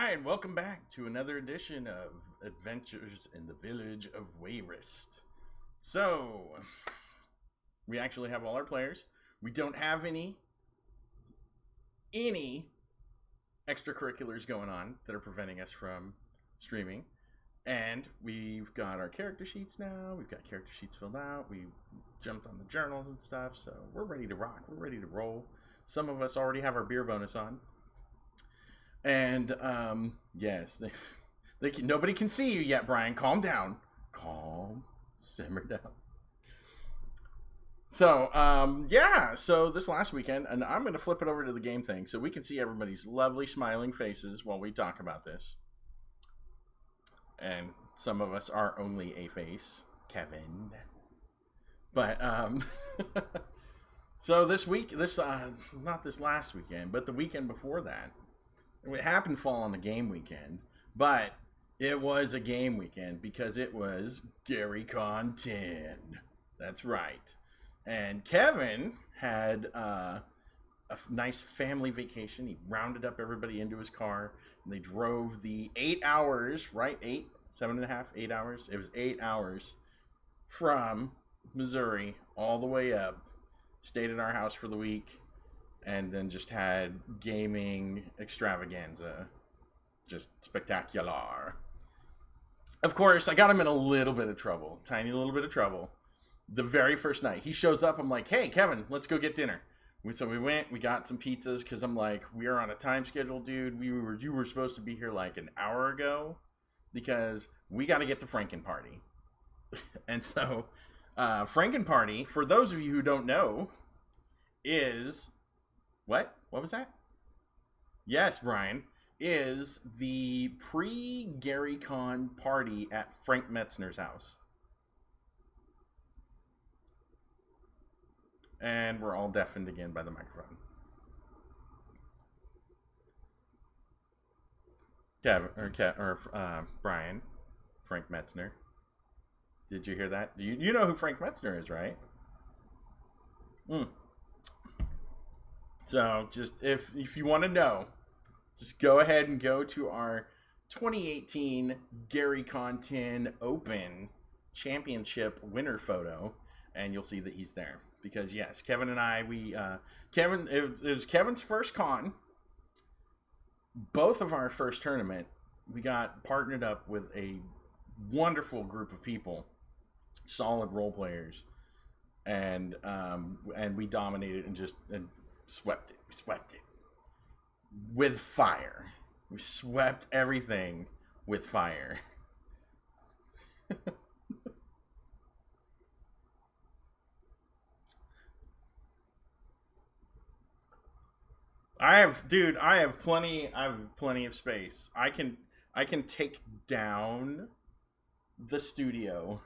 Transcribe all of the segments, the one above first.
right, welcome back to another edition of Adventures in the Village of Wayrest. So, we actually have all our players. We don't have any extracurriculars going on that are preventing us from streaming. And we've got our character sheets now. We've got character sheets filled out. We jumped on the journals and stuff, so we're ready to rock. We're ready to roll. Some of us already have our beer bonus on. And yes, nobody can see you yet, Brian. Calm down. Simmer down. So so this last weekend, and I'm going to flip it over to the game thing so we can see everybody's lovely smiling faces while we talk about this. And some of us are only a face, Kevin. But so this week, not this last weekend, but the weekend before that. It happened to fall on the game weekend, but it was a game weekend because it was GaryCon 10. That's right. And Kevin had a nice family vacation. He rounded up everybody into his car, and they drove the 8 hours, right? 8 hours. It was 8 hours from Missouri all the way up. Stayed at our house for the week. And then just had gaming extravaganza. Just spectacular. Of course, I got him in a little bit of trouble. Tiny little bit of trouble. The very first night. He shows up. I'm like, hey, Kevin, let's go get dinner. So we went. We got some pizzas because I'm like, we are on a time schedule, dude. You were supposed to be here like an hour ago because we got to get to Franken Party. And so Franken Party, for those of you who don't know, is... What? What was that? Yes, Brian, is the pre-GaryCon party at Frank Metzner's house. And we're all deafened again by the microphone. Brian, Frank Metzner. Did you hear that? You know who Frank Metzner is, right? So just if you want to know, just go ahead and go to our 2018 GaryCon 10 Open Championship winner photo, and you'll see that he's there. Because yes, Kevin and I, it was Kevin's first con. Both of our first tournament, we got partnered up with a wonderful group of people, solid role players, and we dominated and swept it. We swept it with fire. We swept everything with fire. I have plenty of space. I can take down the studio.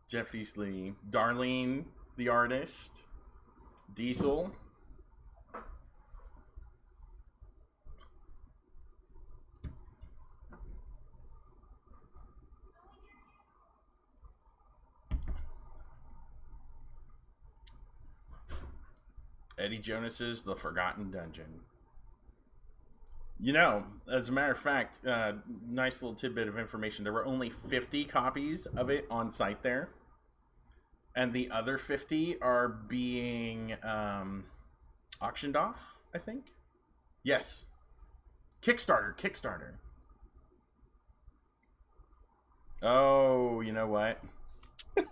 Jeff Eastley, Darlene, the artist, Diesel. Eddie Jonas's The Forgotten Dungeon. You know, as a matter of fact, nice little tidbit of information. There were only 50 copies of it on site there. And the other 50 are being auctioned off, I think. Yes. Kickstarter. Oh, you know what?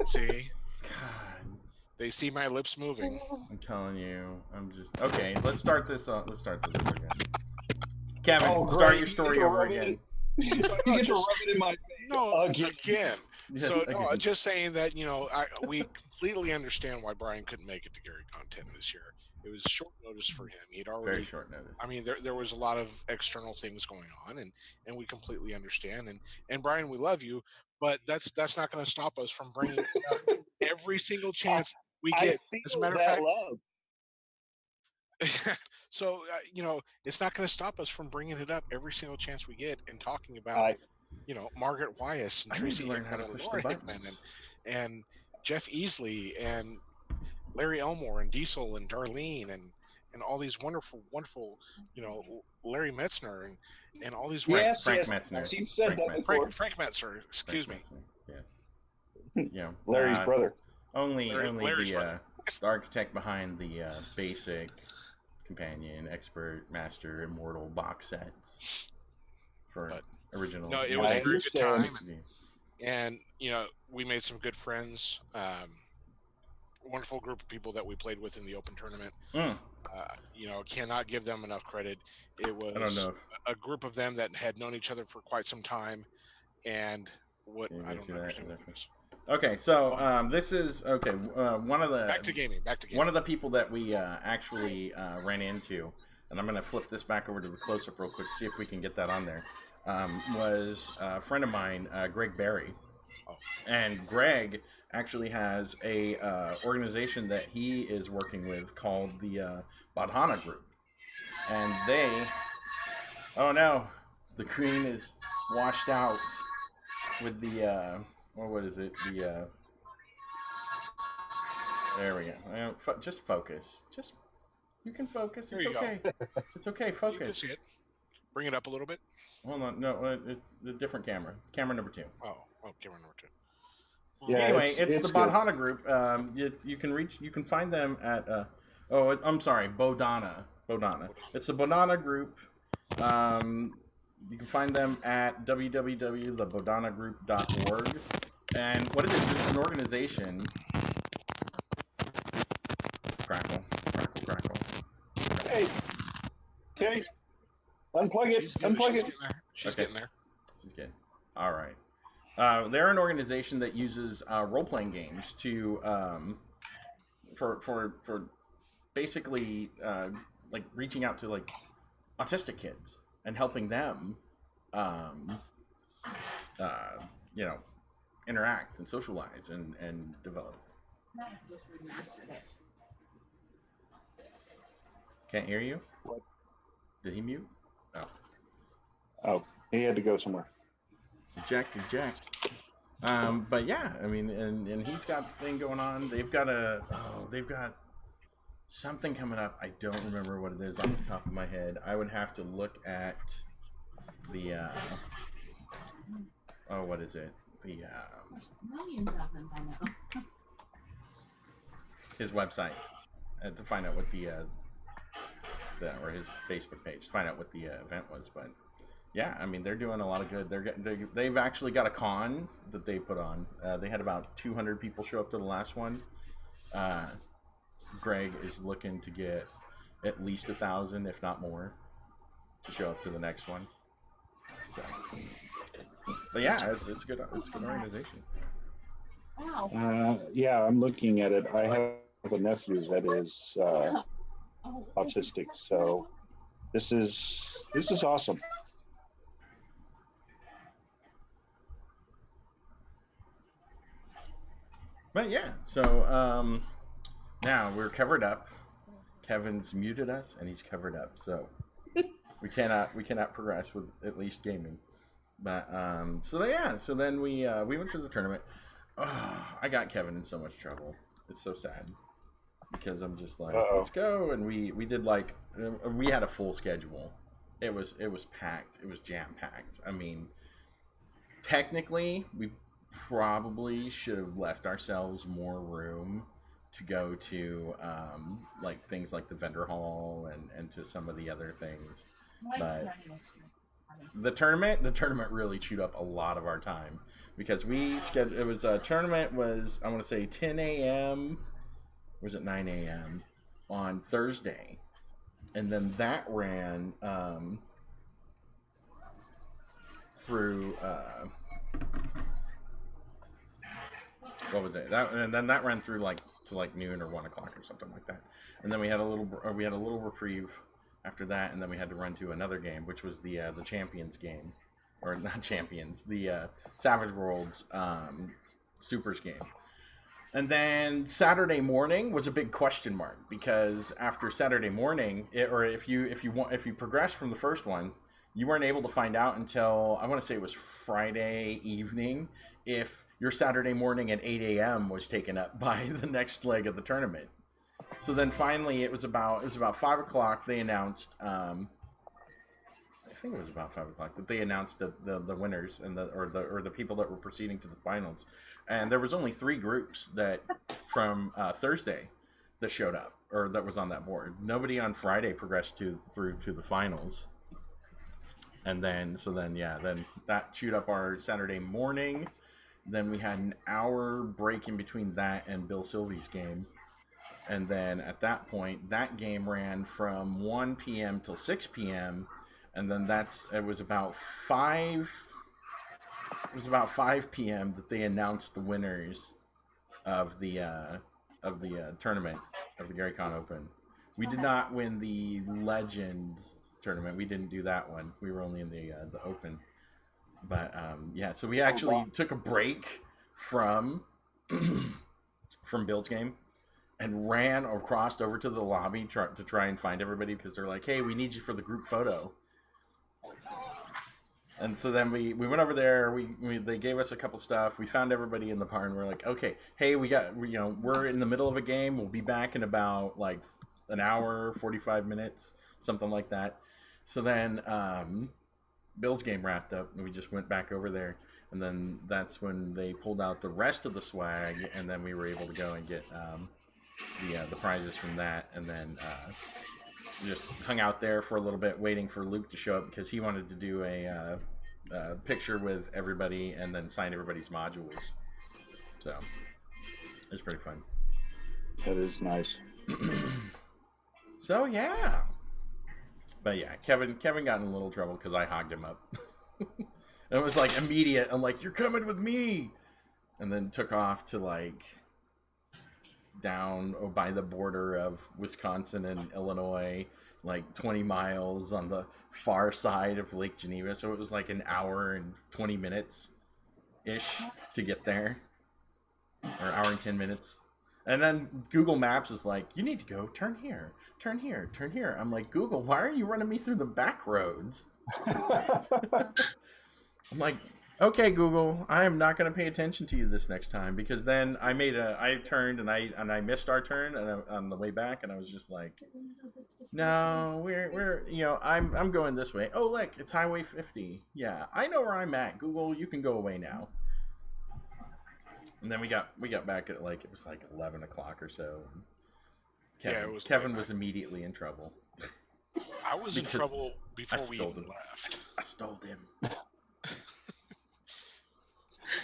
See? God. They see my lips moving. I'm telling you. Okay, let's start this over again. Kevin, start your story over again. You get to rub it in my face. No, again. Yes, So, again. no, just saying that, we completely understand why Brian couldn't make it to GaryCon 10 this year. It was short notice for him. He'd already... Very short notice. I mean, there was a lot of external things going on, and we completely understand. And Brian, we love you, but that's not going to stop us from bringing up every single chance we I get. feel As a matter of that fact, love. so it's not going to stop us from bringing it up every single chance we get and talking about I Margaret Wyas and I need Tracy to learn how Hickman to and push Laura the Hickman buttons. and Jeff Easley and Larry Elmore and Diesel and Darlene and all these wonderful, Larry Metzner and all these yes, Frank yes, Metzner. yes, you've said Frank that Metzner. before. Frank Metzner, excuse me. Metzner, yes. Yeah. Larry's brother. Only Larry's the brother. the architect behind the basic, companion, expert, master, immortal box sets for But, original. No, it was I a very good time, understand. and we made some good friends. Wonderful group of people that we played with in the open tournament. Cannot give them enough credit. It I don't was know. a group of them that had known each other for quite some time, and I don't see that? understand what it is. Okay, so this is okay. One of the Back to gaming. One of the people that we actually ran into, and I'm going to flip this back over to the close-up real quick, see if we can get that on there, was a friend of mine, Greg Berry. Oh. And Greg actually has a organization that he is working with called the Badhana Group. And they... Oh no, the green is washed out with the... what is it? The... There we go. Just focus. You can focus. It's okay. It's okay. Focus. You can see it. Bring it up a little bit. Hold on. No, it's a different camera. Camera number 2. Oh, camera number 2. Yeah, anyway, it's the Badhana Group. You can find them at. I'm sorry, Bodhana. It's the Bodhana Group. You can find them at www.thebodhanagroup.org. And what it is, it's an organization. Crackle. Hey, okay. Unplug it. Unplug it. She's getting there. She's good. All right. They're an organization that uses role-playing games to for basically like reaching out to like autistic kids and helping them interact and socialize and develop. Can't hear you? What? Did he mute? Oh, he had to go somewhere. Eject. But yeah, I mean, and he's got a thing going on. They've got something coming up. I don't remember what it is off the top of my head. I would have to look at the what is it? The millions of them by now. his website to find out what or his Facebook page to find out what the event was. But yeah, I mean, they're doing a lot of good. They've actually got a con that they put on. They had about 200 people show up to the last one. Greg is looking to get at least 1,000, if not more, to show up to the next one. So, but yeah, it's good. It's a good organization. Wow. Yeah, I'm looking at it. I have a nephew that is autistic, so this is awesome. But yeah, so now we're covered up. Kevin's muted us, and he's covered up, so we cannot progress with at least gaming. But so then we went to the tournament. Oh, I got Kevin in so much trouble. It's so sad because I'm just like, let's go, and we did we had a full schedule. It was packed. It was jam packed. I mean, technically, we probably should have left ourselves more room to go to like things like the vendor hall and to some of the other things. But the tournament really chewed up a lot of our time because tournament was, I want to say 10 a.m. was it 9 a.m. on Thursday, and then that ran through what was it? And then that ran through to noon or 1 o'clock or something like that. And then we had a little reprieve after that, and then we had to run to another game, which was the Champions game, or not Champions, the Savage Worlds Supers game. And then Saturday morning was a big question mark because after Saturday morning, if you progressed from the first one, you weren't able to find out until I want to say it was Friday evening if your Saturday morning at 8 a.m. was taken up by the next leg of the tournament. So then finally it was about 5 o'clock. They announced. I think it was about 5 o'clock that they announced the winners and the people that were proceeding to the finals. And there was only 3 groups that from Thursday that showed up or that was on that board. Nobody on Friday progressed through to the finals. And then that chewed up our Saturday morning. Then we had an hour break in between that and Bill Sylvie's game. And then at that point, that game ran from 1 p.m. till 6 p.m. And then it was about 5 p.m. that they announced the winners of the tournament of the Gary Con Open. We did not win the Legend tournament. We didn't do that one. We were only in the Open. But so we actually took a break from Bill's game and ran or crossed over to the lobby to try and find everybody because they're like, hey, we need you for the group photo. And so then we went over there. They gave us a couple stuff. We found everybody in the barn. We're like, okay, hey, we're in the middle of a game. We'll be back in about like an hour, 45 minutes, something like that. So then Bill's game wrapped up, and we just went back over there. And then that's when they pulled out the rest of the swag, and then we were able to go and get the prizes from that. And then just hung out there for a little bit, waiting for Luke to show up because he wanted to do a picture with everybody and then sign everybody's modules. So it was pretty fun. That is nice. So yeah, but yeah, Kevin got in a little trouble because I hogged him up. It was like immediate. I'm like, you're coming with me, and then took off to like down by the border of Wisconsin and Illinois, like 20 miles on the far side of Lake Geneva. So it was like an hour and 20 minutes ish to get there, or hour and 10 minutes. And then Google Maps is like, you need to go turn here, turn here, turn here. I'm like, Google, why are you running me through the back roads? I'm like, okay, Google, I am not going to pay attention to you this next time, because then I turned and I missed our turn on the way back, and I was just like, no, we're I'm going this way. Oh, look, it's Highway 50. Yeah, I know where I'm at. Google, you can go away now. And then we got back at like, it was like 11 o'clock or so. Kevin was immediately in trouble. I was in trouble before we even left. I stole him.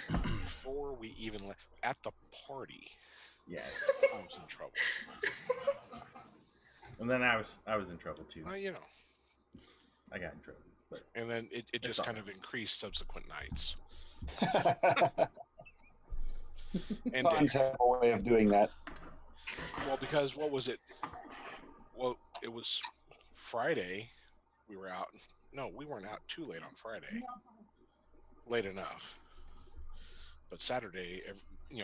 Before we even left at the party. Yes. I was in trouble. And then I was in trouble too. I got in trouble. But and then it just kind of increased subsequent nights. And Cons have a way of doing that. Well, because what was it? Well, it was Friday. We were out. No, we weren't out too late on Friday. Late enough. But Saturday,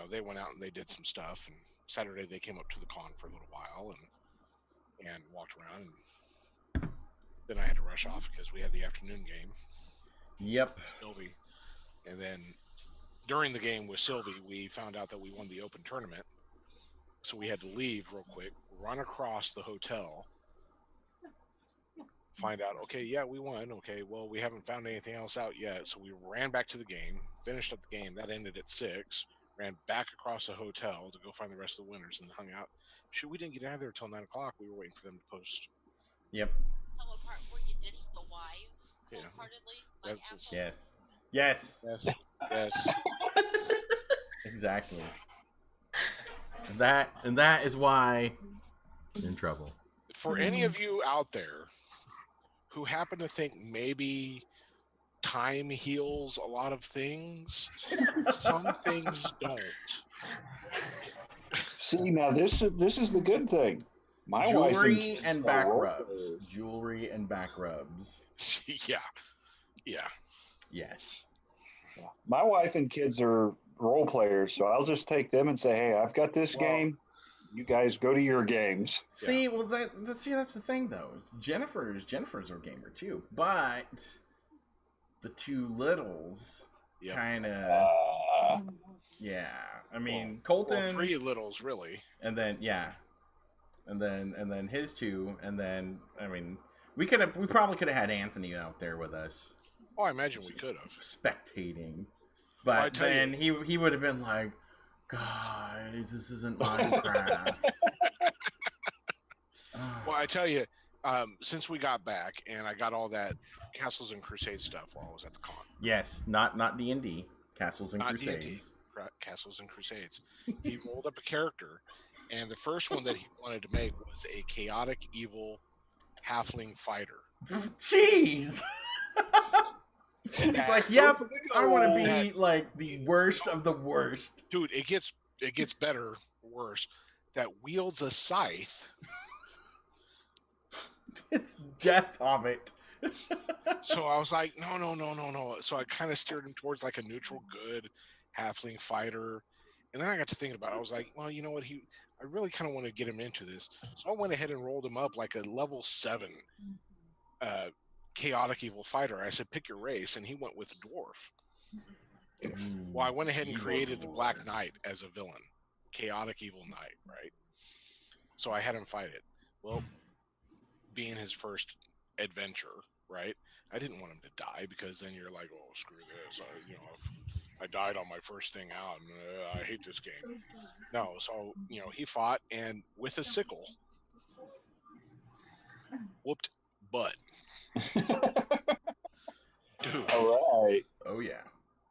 they went out and they did some stuff. And Saturday they came up to the con for a little while and walked around. And then I had to rush off because we had the afternoon game. Yep. Sylvie. And then during the game with Sylvie, we found out that we won the open tournament. So we had to leave real quick, run across the hotel, find out, okay, yeah, we won. Okay, well, we haven't found anything else out yet. So we ran back to the game, finished up the game. That ended at 6. Ran back across the hotel to go find the rest of the winners and hung out. Shoot, we didn't get out of there until 9 o'clock. We were waiting for them to post. Yep. Tell apart where you ditched the wives wholeheartedly, like assholes. Yes. Yes. Exactly. And that is why you're in trouble. For any of you out there who happen to think maybe time heals a lot of things, some things don't. See, now this is the good thing. My wife Jewelry and back rubs. Jewelry and back rubs. Yeah. Yes. My wife and kids are role players, so I'll just take them and say, "Hey, I've got this Well- game. You guys go to your games." See, well, that's the thing though. Jennifer's a gamer too, but the two littles Yep. kind of, yeah. I mean, Colton, Well, 3 littles really. and then and then his two, and then I mean, we probably could have had Anthony out there with us Oh, I imagine we could have. spectating, Well, I but tell then he would have been like, guys, this isn't Minecraft. Well, I tell you, since we got back and I got all that Castles and Crusades stuff while I was at the con. Yes, not D&D, Castles and Not D&D. Crusades. Castles and Crusades. He rolled up a character, and the first one that he wanted to make was a chaotic evil halfling fighter. Jeez. He's like, yep, I want to be like the worst of the worst. Dude, it gets better, worse. That wields a scythe. It's Death Hobbit. So I was like, no. So I kind of steered him towards like a neutral good halfling fighter. And then I got to thinking about it. I was like, well, you know what? I really kind of want to get him into this. So I went ahead and rolled him up like a level 7 chaotic evil fighter. I said, pick your race. And he went with dwarf. Well, I went ahead and created the Black Knight as a villain. Chaotic evil knight, right? So I had him fight it. Well, being his first adventure, right? I didn't want him to die because then you're like, oh, screw this. I died on my first thing out, and I hate this game. No, so he fought, and with a sickle, whooped butt. Dude. All right. Oh yeah.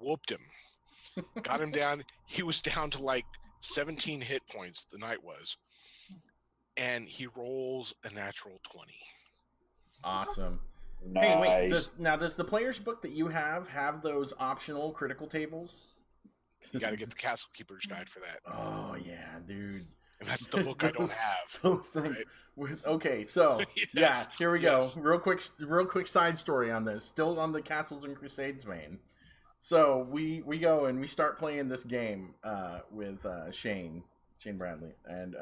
Whooped him. Got him down. He was down to like 17 hit points. The night was, and he rolls a natural 20. Awesome. Nice. Hey, wait. Does the player's book that you have those optional critical tables? You got to get the Castle Keeper's Guide for that. Oh yeah, dude. And that's the book I don't have. Those things. Right? Okay, so Yes, yeah, here we go. yes. Real quick side story on this. Still on the Castles and Crusades vein. So we go and we start playing this game with Shane Bradley, and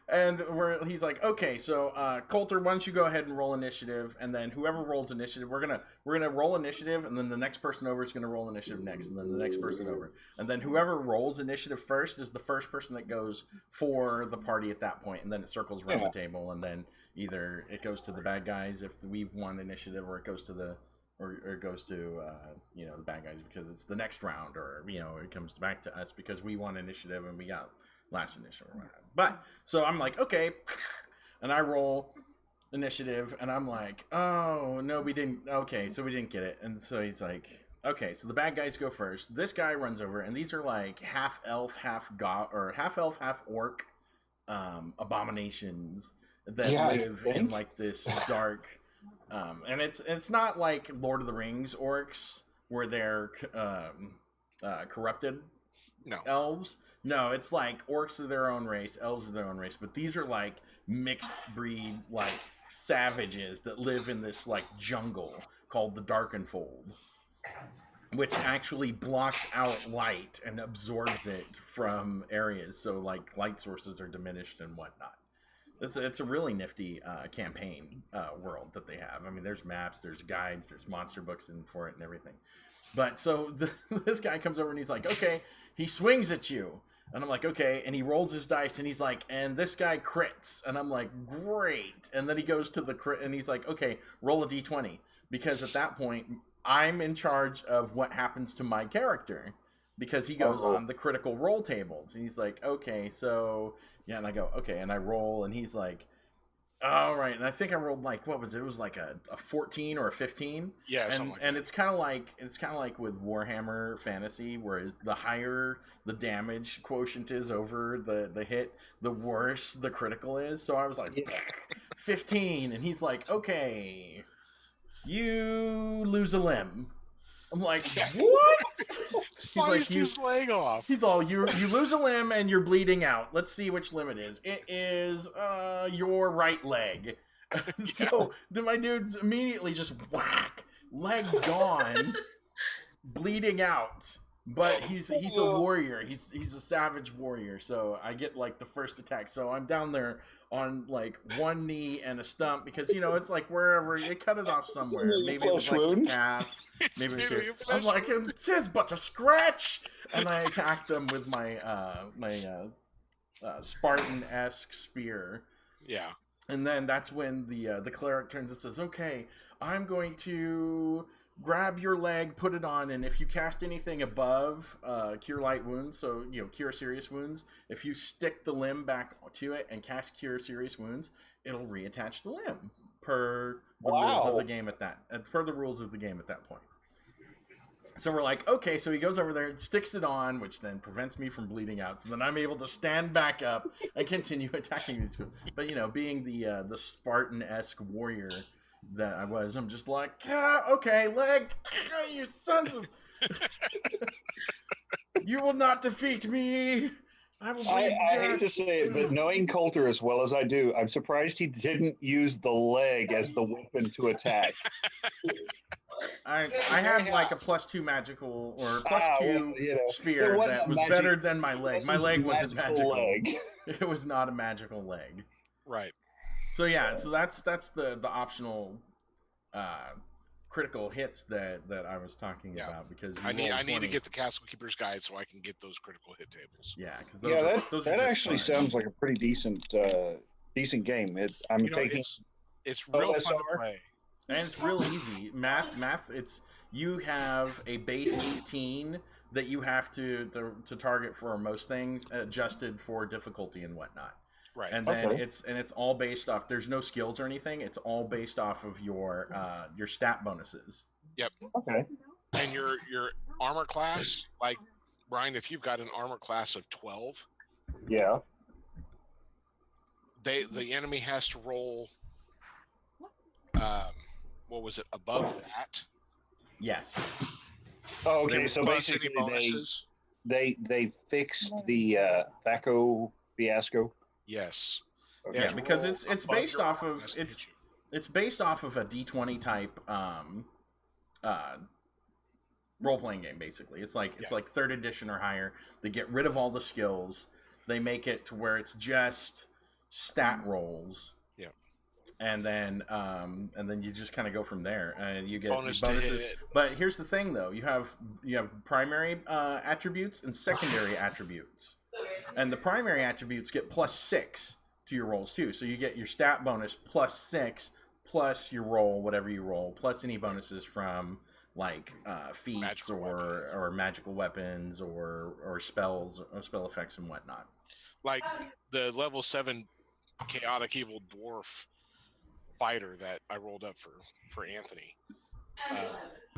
and he's like, okay, so Coulter, why don't you go ahead and roll initiative, and then whoever rolls initiative, we're gonna roll initiative, and then the next person over is gonna roll initiative next, and then the next person over, and then whoever rolls initiative first is the first person that goes for the party at that point, and then it circles around the table, and then either it goes to the bad guys if we've won initiative, or it goes to the the bad guys because it's the next round, or it comes back to us because we won initiative and we got last initiative or whatever. But so I'm like, okay, and I roll initiative, and I'm like, oh no, we didn't. Okay, so we didn't get it, and so he's like, okay, so the bad guys go first. This guy runs over, and these are like half elf, half god, or half elf, half orc abominations that live in like this dark. And it's not like Lord of the Rings orcs where they're corrupted elves. No, it's like orcs are their own race, elves are their own race, but these are like mixed breed, like savages that live in this like jungle called the Darkenfold, which actually blocks out light and absorbs it from areas, so like light sources are diminished and whatnot. It's a really nifty campaign world that they have. I mean, there's maps, there's guides, there's monster books in for it and everything. But so this guy comes over and he's like, okay, he swings at you. And I'm like, okay. And he rolls his dice and he's like, and this guy crits. And I'm like, great. And then he goes to the crit and he's like, okay, roll a d20. Because at that point, I'm in charge of what happens to my character. Because he goes on the critical roll tables. And he's like, okay, so... Yeah, and I go, okay, and I roll, and he's like, all right. And I think I rolled like, what was it? It was like a 14 or a 15. Yeah, something like that. And it's kind of like with Warhammer Fantasy, whereas the higher the damage quotient is over the hit, the worse the critical is. So I was like, 15, and he's like, okay, you lose a limb. I'm like, what? Sliced his leg off. He's all, you lose a limb and you're bleeding out. Let's see which limb it is. It is your right leg. So then my dude's immediately just whack, leg gone, bleeding out. But he's a warrior. He's a savage warrior. So I get like the first attack. So I'm down there on like one knee and a stump because it's like wherever you cut it off somewhere. Maybe it was like the calf. Maybe it's here. I'm like, it's just but a scratch, and I attacked them with my Spartan-esque spear. Yeah. And then that's when the cleric turns and says, "Okay, I'm going to grab your leg, put it on, and if you cast anything above Cure Light Wounds, so Cure Serious Wounds, if you stick the limb back to it and cast Cure Serious Wounds, it'll reattach the limb per the rules of the game at that point." So we're like, okay, so he goes over there and sticks it on, which then prevents me from bleeding out. So then I'm able to stand back up and continue attacking these people. But being the Spartan-esque warrior that I was, I'm just like, okay, leg, you sons of... You will not defeat me. I hate to say it, but knowing Coulter as well as I do, I'm surprised he didn't use the leg as the weapon to attack. I had like a +2 magical or +2 spear that was better than my leg. My leg wasn't magical. It was not a magical leg. Right. So yeah, so that's the optional critical hits that I was talking about because I need to get the Castle Keeper's Guide so I can get those critical hit tables. Yeah, because those that actually sounds like a pretty decent game. It's real fun to play. And it's real easy. Math. You have a base 18 that you have to target for most things, adjusted for difficulty and whatnot. Right. And then it's all based off. There's no skills or anything. It's all based off of your stat bonuses. Yep. Okay. And your armor class, like Brian, if you've got an armor class of 12, yeah, the enemy has to roll. What was it above that? Yes. Oh, okay. So basically, they fixed the Thaco fiasco. Yes. Okay. Yeah, because it's based off of it's based off of a D20 type role playing game. Basically, it's like 3rd edition or higher. They get rid of all the skills. They make it to where it's just stat rolls. And then you just kind of go from there, and you get bonuses. But here's the thing, though: you have primary attributes and secondary attributes, and the primary attributes get +6 to your rolls too. So you get your stat bonus +6 plus your roll, whatever you roll, plus any bonuses from like feats or magical weapons or spells or spell effects and whatnot. Like the level 7 chaotic evil dwarf fighter that I rolled up for Anthony.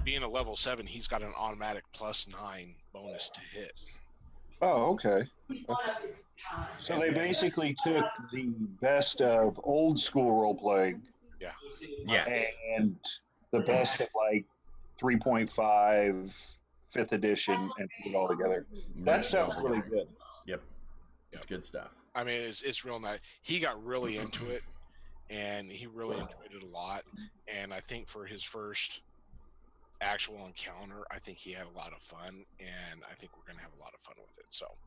Being a level 7, he's got an automatic +9 bonus to hit. Oh, okay. So they basically took the best of old school role playing. Yeah. And the best of like 3.5 5th edition and put it all together. That sounds really good. Yep. It's good stuff. I mean, it's real nice. He got really into it. And he really enjoyed it a lot. And I think for his first actual encounter, I think he had a lot of fun. And I think we're going to have a lot of fun with it. So,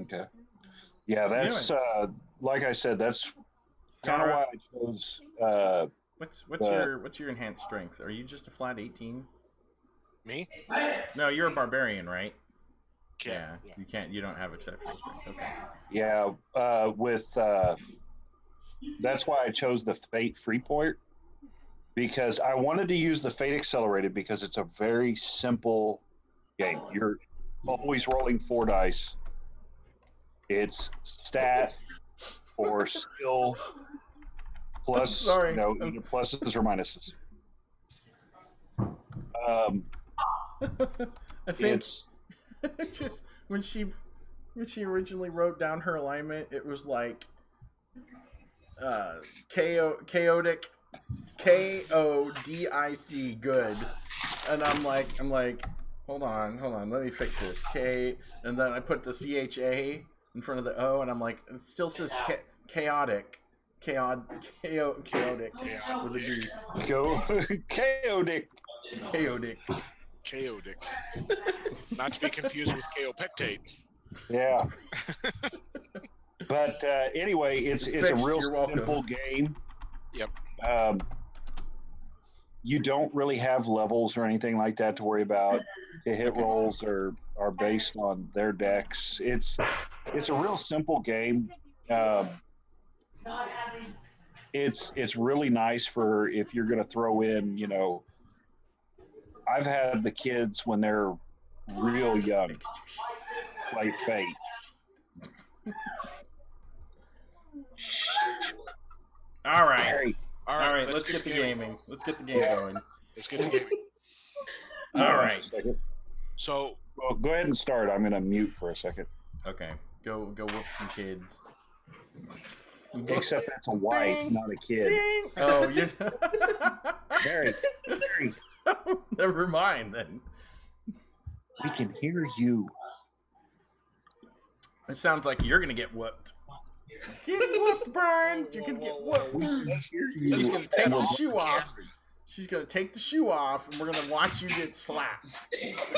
okay. Yeah, that's like I said, that's kind of why I chose. What's your enhanced strength? Are you just a flat 18? Me? No, you're a barbarian, right? Yeah. You don't have exceptional strength. Okay. Yeah, that's why I chose the Fate Freeport, because I wanted to use the Fate Accelerated because it's a very simple game. You're always rolling 4 dice. It's stat or skill plus, either pluses or minuses. I think just when she originally wrote down her alignment, it was like chaotic, KODIC, good, and I'm like, hold on, let me fix this. And then I put the CHA in front of the O, and I'm like, it still says chaotic with a D. Chaotic. Chaotic. Chaotic. Not to be confused with kaopectate. Yeah. But anyway, it's a real simple game. Yep. You don't really have levels or anything like that to worry about. The hit rolls are based on their decks. It's a real simple game. It's really nice for if you're going to throw in, I've had the kids when they're real young play Fate. All right. All right. Let's get the gaming. Let's get the game going. Let's get the gaming. All right. So, well, go ahead and start. I'm going to mute for a second. Okay. Go whoop some kids. Except that's a wife, not a kid. Ding. Oh, you. Barry. Never mind then. We can hear you. It sounds like you're gonna get whooped. Get whooped, Brian. You're gonna get whooped. She's gonna take the shoe off. She's gonna take the shoe off, and we're gonna watch you get slapped.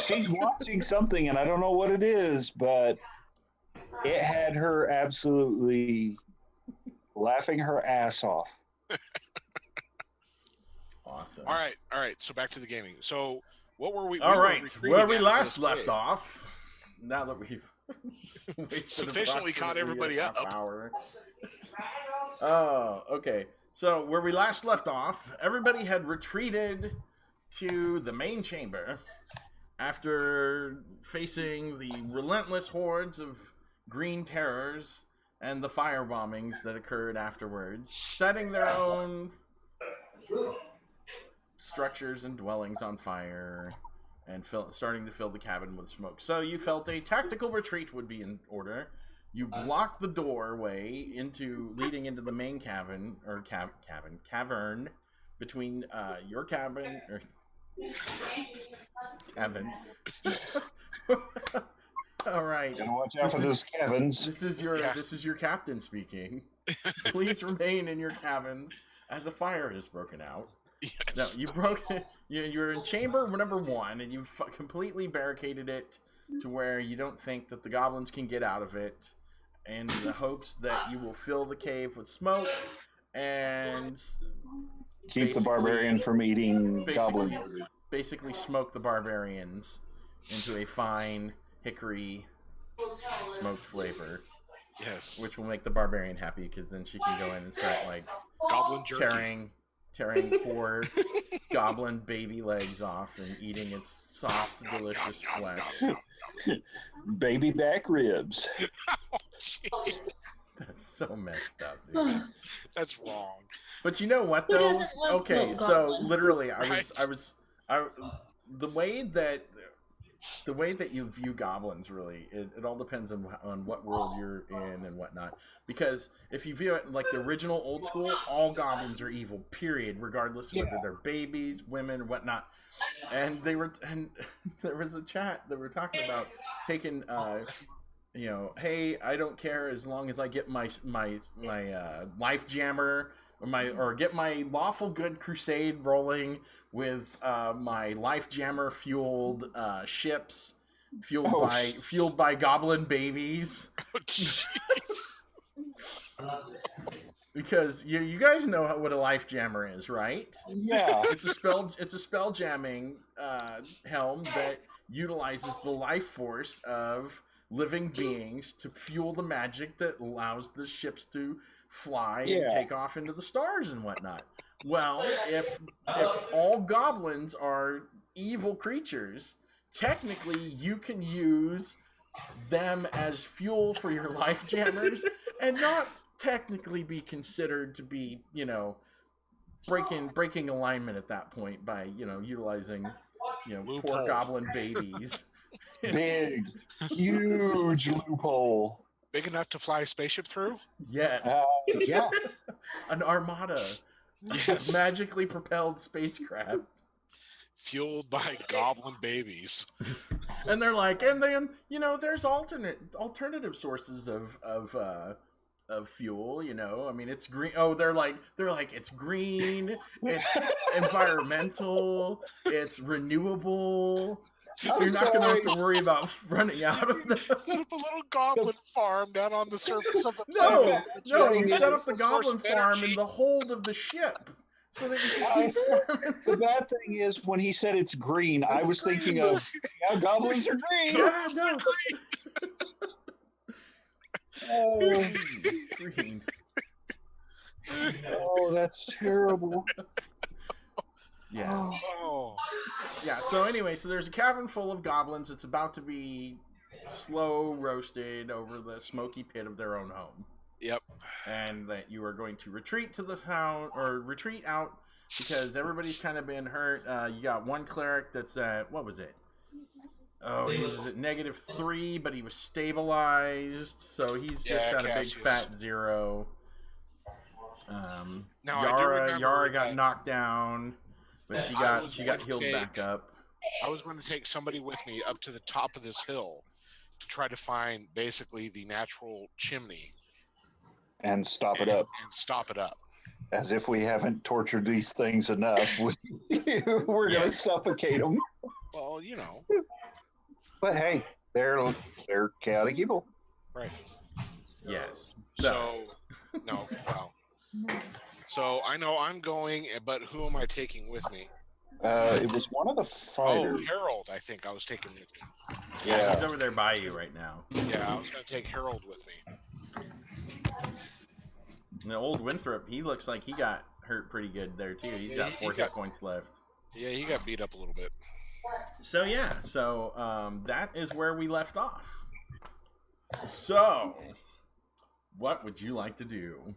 She's watching something, and I don't know what it is, but it had her absolutely laughing her ass off. Awesome. All right. So back to the gaming. So what were we? All right, where we last left off. Now that we've sufficiently caught everybody up. Oh, okay. So where we last left off, everybody had retreated to the main chamber after facing the relentless hordes of green terrors and the fire bombings that occurred afterwards, setting their own structures and dwellings on fire and starting to fill the cabin with smoke. So you felt a tactical retreat would be in order. You blocked the doorway leading into the main cavern between your cabin or cabin. All right. Gotta watch out for those cabins. This is your captain speaking. Please remain in your cabins as a fire has broken out. Yes. No, you're in chamber number 1, and you've completely barricaded it to where you don't think that the goblins can get out of it, in the hopes that you will fill the cave with smoke and keep the barbarian from eating goblin. Basically, smoke the barbarians into a fine hickory smoked flavor. Yes. Which will make the barbarian happy, because then she can go in and start goblin jerky. tearing poor goblin baby legs off and eating its soft, delicious flesh. Baby back ribs. Oh, that's so messed up, dude. That's wrong. But you know what, though? Okay, so literally, the way that you view goblins, really, it all depends on what world you're in and whatnot. Because if you view it like the original old school, all goblins are evil, period, regardless of whether they're babies, women, or whatnot. And there was a chat that were talking about taking, hey, I don't care as long as I get my life jammer or get my lawful good crusade rolling with my life jammer fueled ships fueled by goblin babies. Because you guys know what a life jammer is, right? Yeah. It's a spell jamming helm that utilizes the life force of living beings to fuel the magic that allows the ships to fly and take off into the stars and whatnot. Well, if all goblins are evil creatures, technically you can use them as fuel for your life jammers and not technically be considered to be, breaking alignment at that point by, utilizing, poor goblin babies. Big, huge loophole. Big enough to fly a spaceship through? Yeah. Yeah. An armada. Yes. Magically propelled spacecraft. Fueled by goblin babies. And they're like, and then, there's alternative sources of of fuel. You know, I mean, it's green. Oh, they're like it's green. It's environmental. It's renewable. You're not going to have to worry about running out of them. Set up a little goblin farm down on the surface of the No, planet. you set up the Source goblin of farm energy. in the hold of the ship so that you can keep farming. The bad thing is when he said it's green, I It's was green. thinking of goblins are green. Yeah, no. Oh, Green. oh, that's terrible. Yeah. Oh. Yeah, so anyway, so there's a cavern full of goblins. It's about to be slow roasted over the smoky pit of their own home. Yep. And that you are going to retreat to the town, or retreat out, because everybody's kind of been hurt. You got one cleric that's at, what was it? Oh, he was at -3, but he was stabilized, so he's just got a big Cassius. fat 0. Now, I do remember Yara got that- knocked down, but she I got was going to healed back take- up. I was going to take somebody with me up to the top of this hill to try to find basically the natural chimney And stop it up. and stop it up. As if we haven't tortured these things enough. We're going to suffocate them. Well, you know, But hey, they're chaotic evil. right. Yes. So, no, well. So I know I'm going, but who am I taking with me? It was one of the Oh, fighters. Harold, I think I was taking with me. Yeah, he's over there by you right now. Yeah, I was going to take Harold with me. And the old Winthrop, he looks like he got hurt pretty good there too. He's Yeah, got he 4 hit got- points left. Yeah, he got beat up a little bit. So yeah, that is where we left off. So, what would you like to do?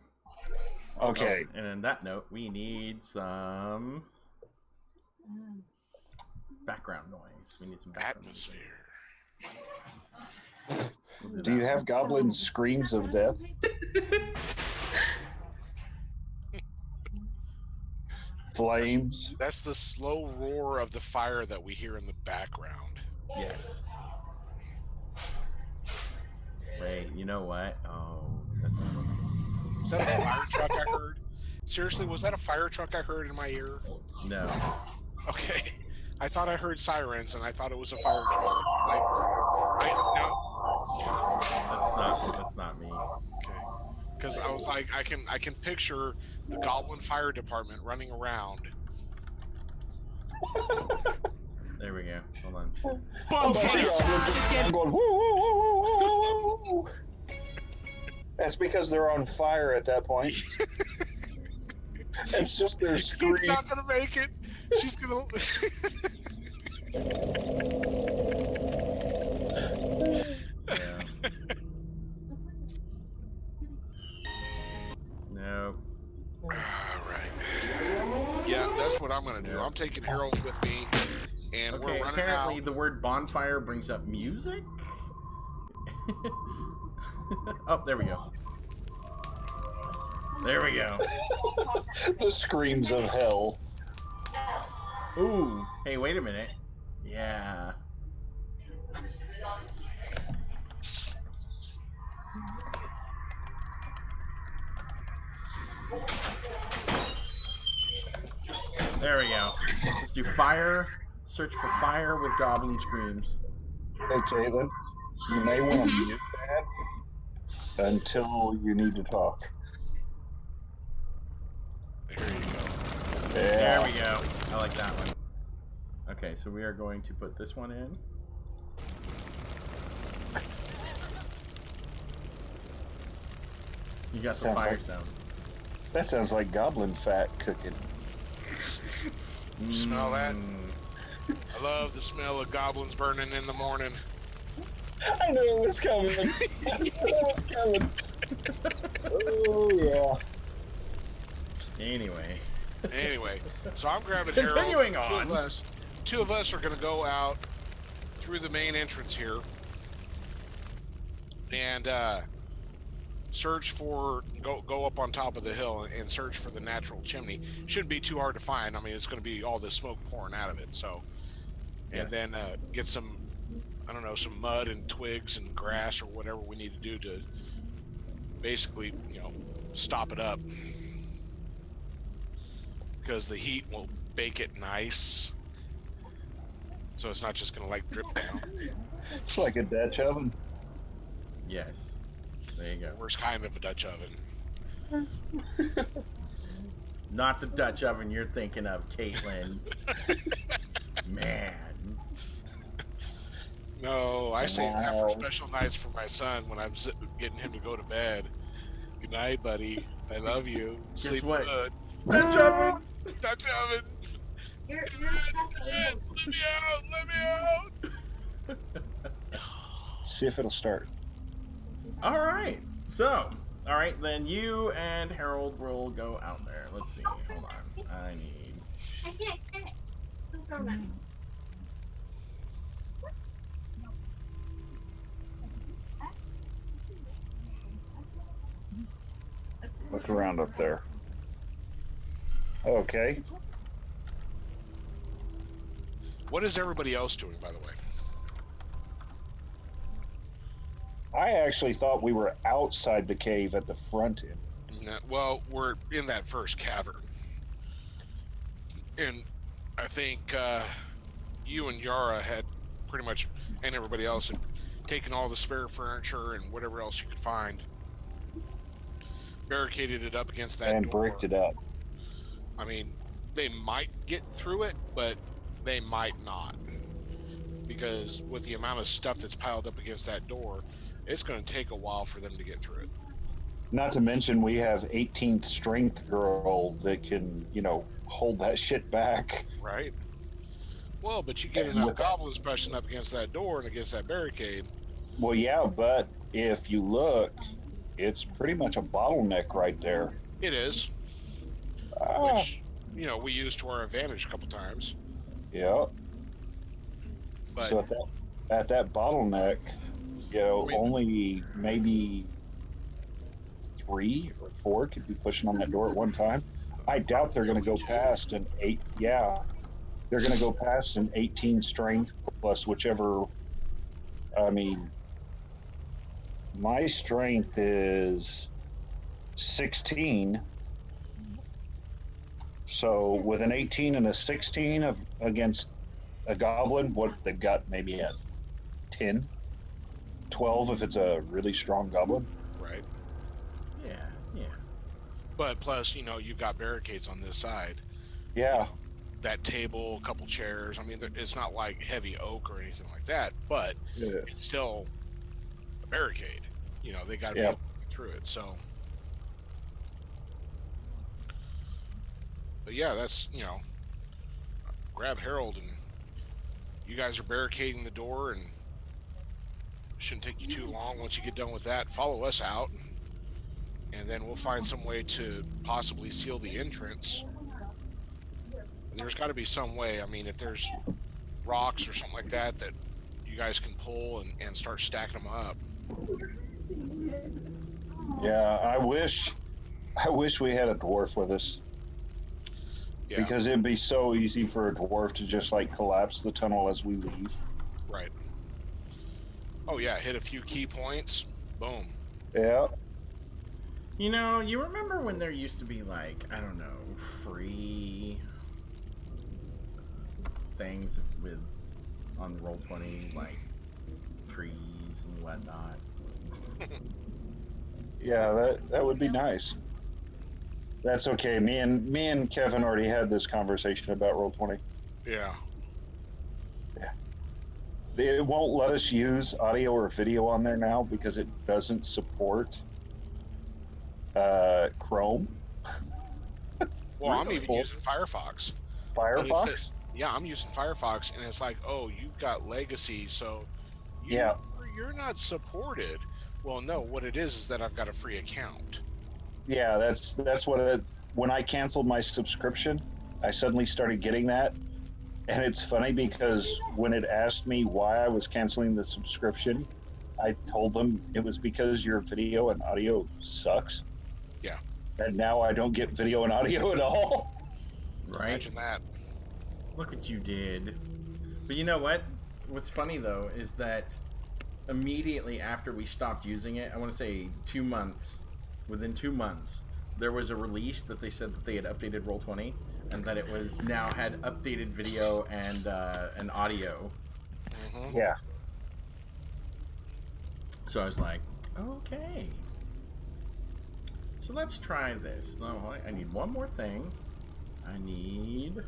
Okay. Oh, and on that note, we need some background noise. We need some background Atmosphere. noise. Do you have goblin screams of death? Flames? That's the slow roar of the fire that we hear in the background. Yes. Wait, you know what? Oh, that's not okay. Is that a fire truck I heard? Seriously, was that a fire truck I heard in my ear? No. Okay. I thought I heard sirens and I thought it was a fire truck. Like, That's not me. okay. Because I was like, I can picture the Goblin Fire Department running around. There we go. Hold on. I'm going, woo, woo, woo, woo, woo, woo. That's because they're on fire at that point. It's just their scream. It's not gonna make it. She's gonna. Yeah. Nope. All right. Yeah, that's what I'm gonna do. I'm taking Harold with me, and we're Okay, running apparently out. the word bonfire brings up music. Oh, there we go. There we go. The screams of hell. Ooh, hey, wait a minute. Yeah. There we go. Let's do fire. Search for fire with goblin screams. Okay, then you may want to mute that until you need to talk. There you go. There we go. I like that one. Okay, so we are going to put this one in. You got the Sounds fire like- sound. That sounds like goblin fat cooking. Smell that? Mm. I love the smell of goblins burning in the morning. I knew it was coming. I knew it was coming. Oh, yeah. Anyway. Anyway, so I'm grabbing Harold. Continuing Two on. of us, two of us are going to go out through the main entrance here and search for go up on top of the hill and search for the natural chimney. Shouldn't be too hard to find. I mean, it's going to be all this smoke pouring out of it. So, and Yes. then get some, I don't know, some mud and twigs and grass or whatever we need to do to basically, stop it up because the heat will bake it nice. So it's not just going to like drip down. It's like a Dutch oven. Yes. There you go. Worst kind of a Dutch oven. Not the Dutch oven you're thinking of, Caitlin. Man. No, I save that for special nights for my son when I'm getting him to go to bed. Good night, buddy. I love you. Guess Sleep what? good. Dutch oven! Dutch oven. You're Let me out. Let me out. See if it'll start. All right. So, all right, then you and Harold will go out there. Let's see. Hold on. I need. I can't get it. Don't throw that. Look around up there. Okay. What is everybody else doing, by the way? I actually thought we were outside the cave at the front end. Well, we're in that first cavern. And I think you and Yara had pretty much, and everybody else, had taken all the spare furniture and whatever else you could find, barricaded it up against that And door. bricked it up. I mean, they might get through it, but they might not. Because with the amount of stuff that's piled up against that door, it's going to take a while for them to get through it. Not to mention we have 18 strength girl that can, hold that shit back. Right? Well, but you get enough goblins pressing up against that door and against that barricade. Well, yeah, but if you look, it's pretty much a bottleneck right there. It is. Which, we used to our advantage a couple times. Yeah. But So at that bottleneck, only maybe 3 or 4 could be pushing on that door at one time. I doubt they're going to go past an 8. Yeah, they're going to go past an 18 strength plus whichever. I mean, my strength is 16. So with an 18 and a 16 against a goblin, what they've got maybe at 10, 12 if it's a really strong goblin. right. Yeah. But plus, you've got barricades on this side. Yeah. That table, a couple chairs. I mean, it's not like heavy oak or anything like that, but Yeah. it's still a barricade. They got to be Yeah. able to get through it. So, but yeah, that's grab Harold and you guys are barricading the door, and it shouldn't take you too long. Once you get done with that, follow us out, and then we'll find some way to possibly seal the entrance. And there's got to be some way. I mean, if there's rocks or something like that you guys can pull and start stacking them up. Yeah, I wish we had a dwarf with us. Yeah. Because it'd be so easy for a dwarf to just collapse the tunnel as we leave. Right. Oh yeah, hit a few key points. Boom. Yeah. You remember when there used to be free things on Roll20, like trees and whatnot? Yeah, that would be nice. That's okay. Me and Kevin already had this conversation about Roll20. Yeah. It won't let us use audio or video on there now because it doesn't support Chrome. Well, I'm even using Firefox. Firefox? Yeah, I'm using Firefox, and it's like, oh, you've got legacy, so you're not supported. Well, no, what it is that I've got a free account. Yeah, that's what when I canceled my subscription, I suddenly started getting that. And it's funny because when it asked me why I was canceling the subscription, I told them it was because your video and audio sucks. Yeah. And now I don't get video and audio at all. Right? Imagine that. Look what you did. But you know what? What's funny, though, is that immediately after we stopped using it, I want to say 2 months within 2 months, there was a release that they said that they had updated Roll20 and that it was now had updated video and audio. Mm-hmm. Yeah. So I was like, okay. So let's try this. No, I need one more thing. I need...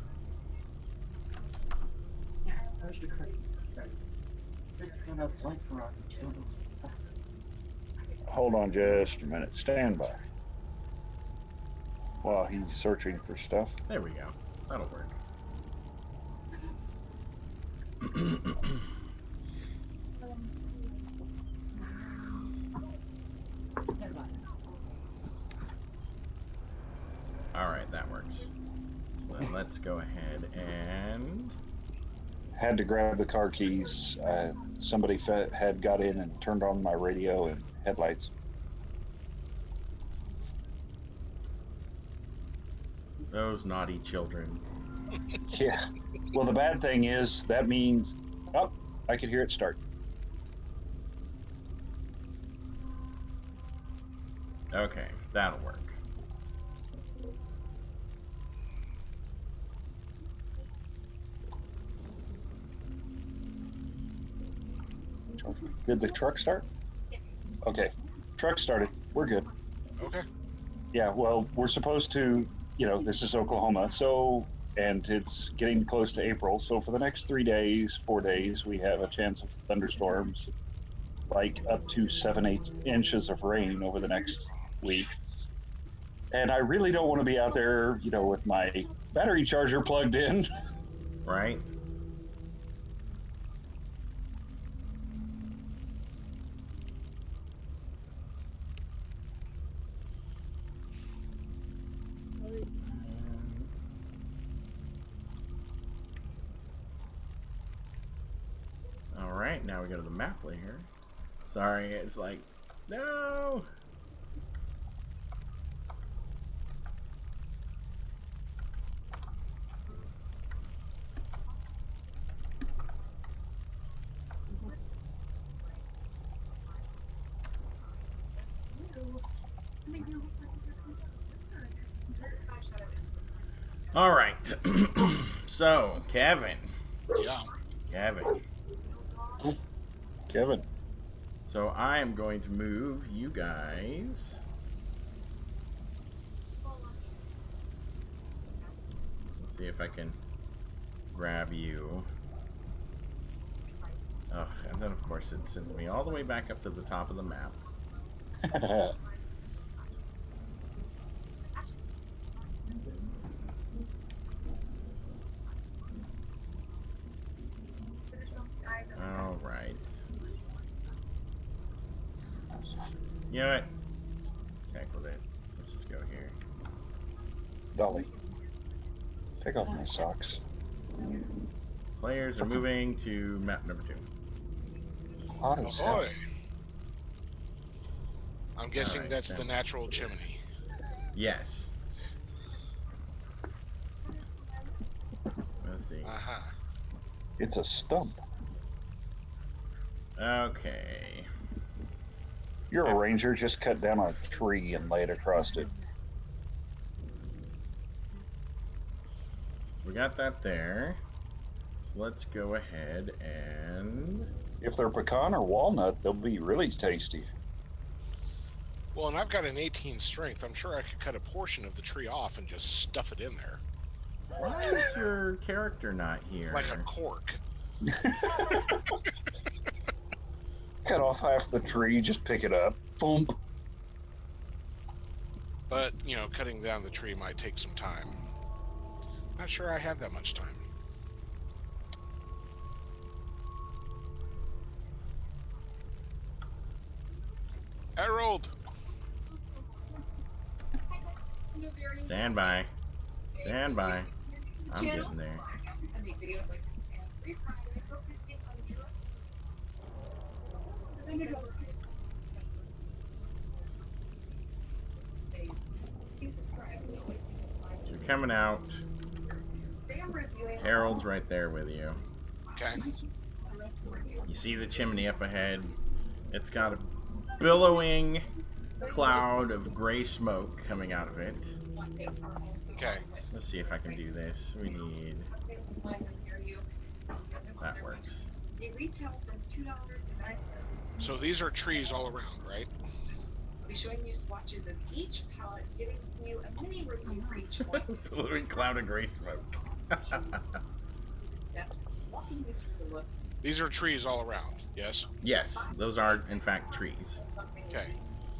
Hold on just a minute. Stand by. While he's searching for stuff. There we go. That'll work. Alright, that works. So then let's go ahead and... Had to grab the car keys. Somebody had got in and turned on my radio and headlights. Those naughty children. Yeah. Well, the bad thing is that means... Oh, I could hear it start. Okay, that'll work. Did the truck start? Okay. Truck started. We're good. Okay. Yeah, well, we're supposed to, this is Oklahoma, so, and it's getting close to April, so for the next 4 days, we have a chance of thunderstorms, like up to 7-8 inches of rain over the next week. And I really don't want to be out there, with my battery charger plugged in. Right? Alright, now we go to the map layer. Sorry, it's like, no! Alright. So, Kevin. Yeah. Kevin. So I am going to move you guys. Let's see if I can grab you. Ugh, and then of course it sends me all the way back up to the top of the map. All right. You know what? Heck with it. Let's just go here. Dolly, take off my socks. Players are moving to map number 2. Hot as hell. Ahoy. I'm guessing Alright, that's then. the natural chimney. Yes. Let's see. Uh-huh. It's a stump. Okay. You're a ranger, just cut down a tree and lay it across it. We got that there. So let's go ahead and... If they're pecan or walnut, they'll be really tasty. Well, and I've got an 18 strength. I'm sure I could cut a portion of the tree off and just stuff it in there. Why is your character not here? Like a cork. Cut off half the tree, just pick it up. Boom. But, cutting down the tree might take some time. Not sure I have that much time. Harold! Stand by. Stand by. I'm getting there. So you're coming out. Harold's right there with you. Okay. You see the chimney up ahead. It's got a billowing cloud of gray smoke coming out of it. Okay. Let's see if I can do this. We need... That works. So these are trees all around, right? I'll be showing you swatches of each palette, giving you a mini review for each one. Blowing cloud of gray smoke. Steps, walking you through the look. These are trees all around, yes? Yes, those are in fact trees. Okay.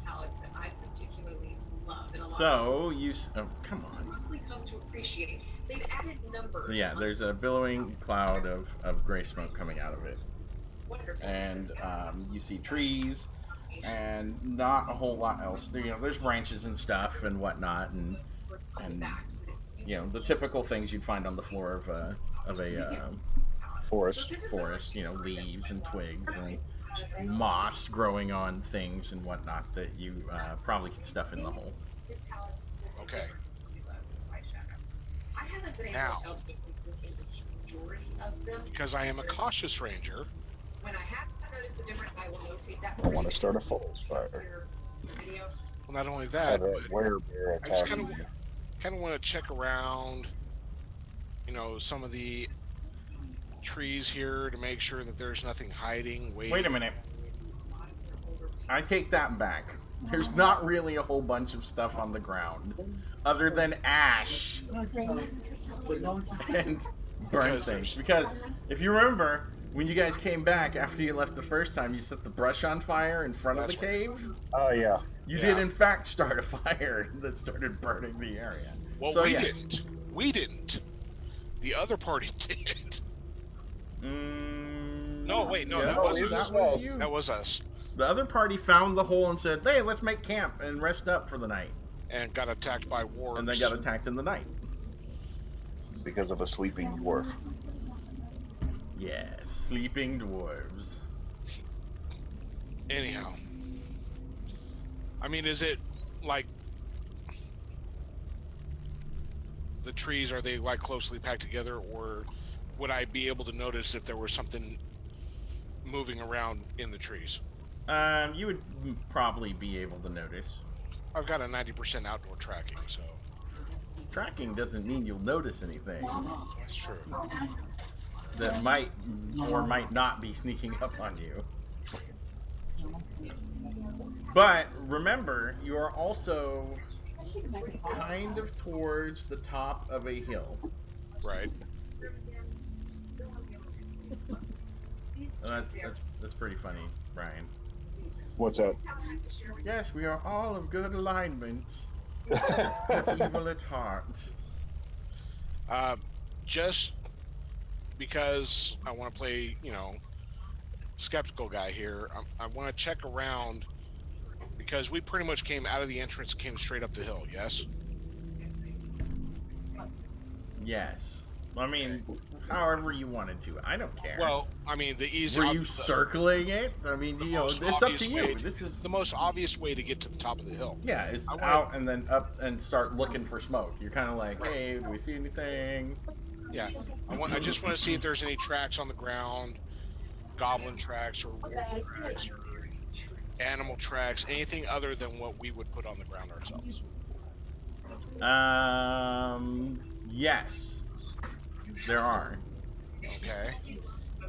Palettes that I particularly love and a lot So you... Oh, come on. quickly come to appreciate. They've added numbers. So yeah, there's a billowing cloud of gray smoke coming out of it. Wonderful. And you see trees and not a whole lot else. You know, there's branches and stuff and whatnot, and you know, the typical things you'd find on the floor of a forest. You know, leaves and twigs and moss growing on things and whatnot that you probably could stuff in the hole. Okay. I haven't been able Now, to tell the majority of them. because I am a cautious ranger, When I have noticed the difference, I will notate that. I want to start a forest fire. Video. well, not only Have that, a but werebear I just attacking you. kind of want to check around, you know, some of the trees here to make sure that there's nothing hiding. Wait a minute. I take that back. There's not really a whole bunch of stuff on the ground other than ash and burnt things. Because if you remember, when you guys came back after you left the first time, you set the brush on fire in front of the That's right. cave. Oh yeah. You Yeah. did in fact start a fire that started burning the area. Well, So, we yes. didn't. We didn't. The other party did. No, wait, no, yeah, that was it us. was you. That was us. The other party found the hole and said, "Hey, let's make camp and rest up for the night." And got attacked by wargs. And they got attacked in the night. Because of a sleeping dwarf. Yes, sleeping dwarves. Anyhow. I mean, is it like the trees, are they like closely packed together, or would I be able to notice if there was something moving around in the trees? You would probably be able to notice. I've got a 90% outdoor tracking, so Tracking doesn't mean you'll notice anything that's true. that might or might not be sneaking up on you. But remember, you are also kind of towards the top of a hill. Right. And that's pretty funny, Brian. What's that? Yes, we are all of good alignment, but evil at heart. Just because I want to play, you know, skeptical guy here, I want to check around because we pretty much came out of the entrance, came straight up the hill. Yes. Yes. I mean, however you wanted to. I don't care. Well, I mean, the easy. Were you circling it? I mean, you know, most it's up obvious to way you. to- This is the most obvious way to get to the top of the hill. yeah, it's I wanna- out and then up and start looking for smoke. You're kind of like, hey, do we see anything? Yeah. I just want to see if there's any tracks on the ground, goblin tracks or wolf tracks, or animal tracks, anything other than what we would put on the ground ourselves. Yes, there are. Okay.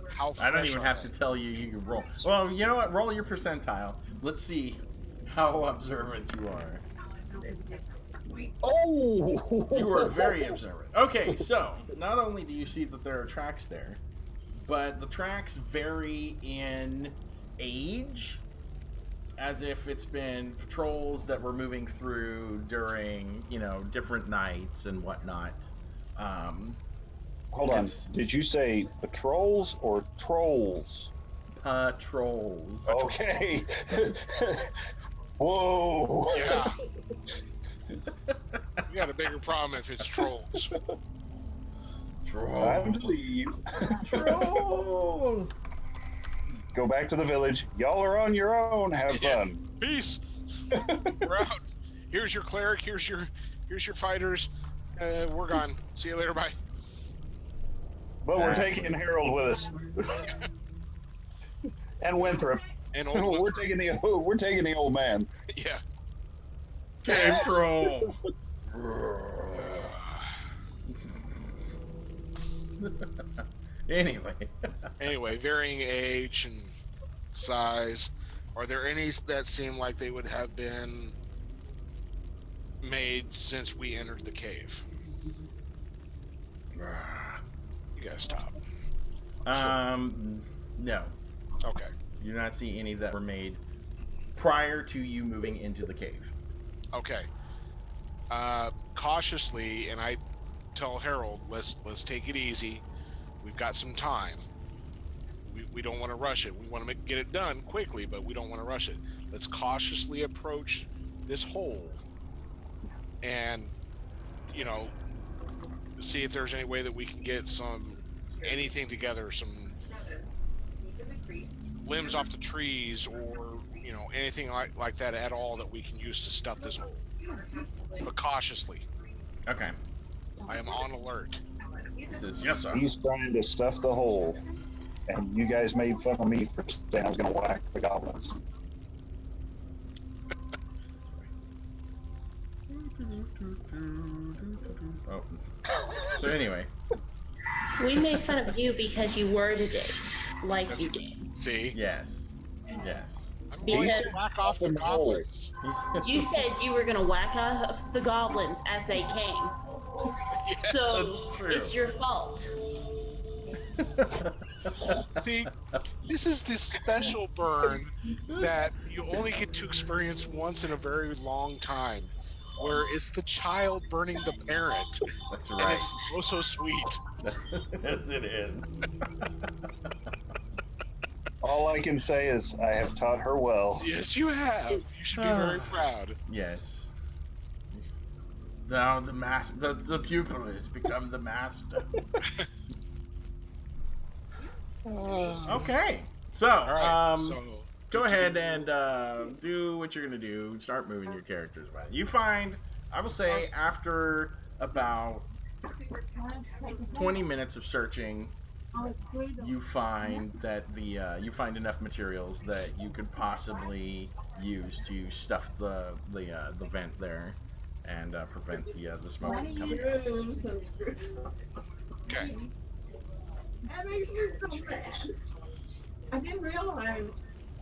How fresh I don't even are have they? to tell you. You can roll. Well, you know what? Roll your percentile. Let's see how observant you are. Oh! You are very observant. Okay, so not only do you see that there are tracks there, but the tracks vary in age, as if it's been patrols that were moving through during, you know, different nights and whatnot. Hold on. It's- Did you say patrols or trolls? Patrols. Okay. Whoa. Yeah. We got a bigger problem if it's trolls. Time to leave. Troll. Go back to the village. Y'all are on your own. Have Yeah. fun. Peace. We're out. Here's your cleric. Here's your fighters. We're gone. See you later. Bye. But we're taking Harold with us. And Winthrop. And we're old. taking the old man. Yeah. Cave troll. Anyway. Anyway, varying age and size. Are there any that seem like they would have been made since we entered the cave? You guys stop. No. Okay. You do not see any that were made prior to you moving into the cave. Okay. Cautiously, and I tell Harold, let's take it easy. We've got some time. We don't want to rush it. We want to get it done quickly, but we don't want to rush it. Let's cautiously approach this hole and, see if there's any way that we can get anything together, some limbs off the trees or, anything like that at all that we can use to stuff this hole. But cautiously. Okay. I am on alert. He says, yes, sir. He's trying to stuff the hole, and you guys made fun of me for saying I was going to whack the goblins. Oh. So anyway. We made fun of you because you worded it like you did. See? Yes. Yes. I'm going to whack off the goblins. You said you were going to whack off the goblins as they came. Yes, So that's true. it's your fault. See, this is this special burn that you only get to experience once in a very long time, where it's the child burning the parent. That's And right. it's so sweet. Yes, it is. All I can say is I have taught her well. Yes, you have. You should be very proud. Yes. Now the pupil has become the master. Okay. So, All right. So go ahead and do what you're gonna do. Start moving your characters around. You find, I will say, after about 20 minutes of searching, you find that you find enough materials that you could possibly use to stuff the vent there and prevent the smoke from coming out. okay. That makes me so mad. I didn't realize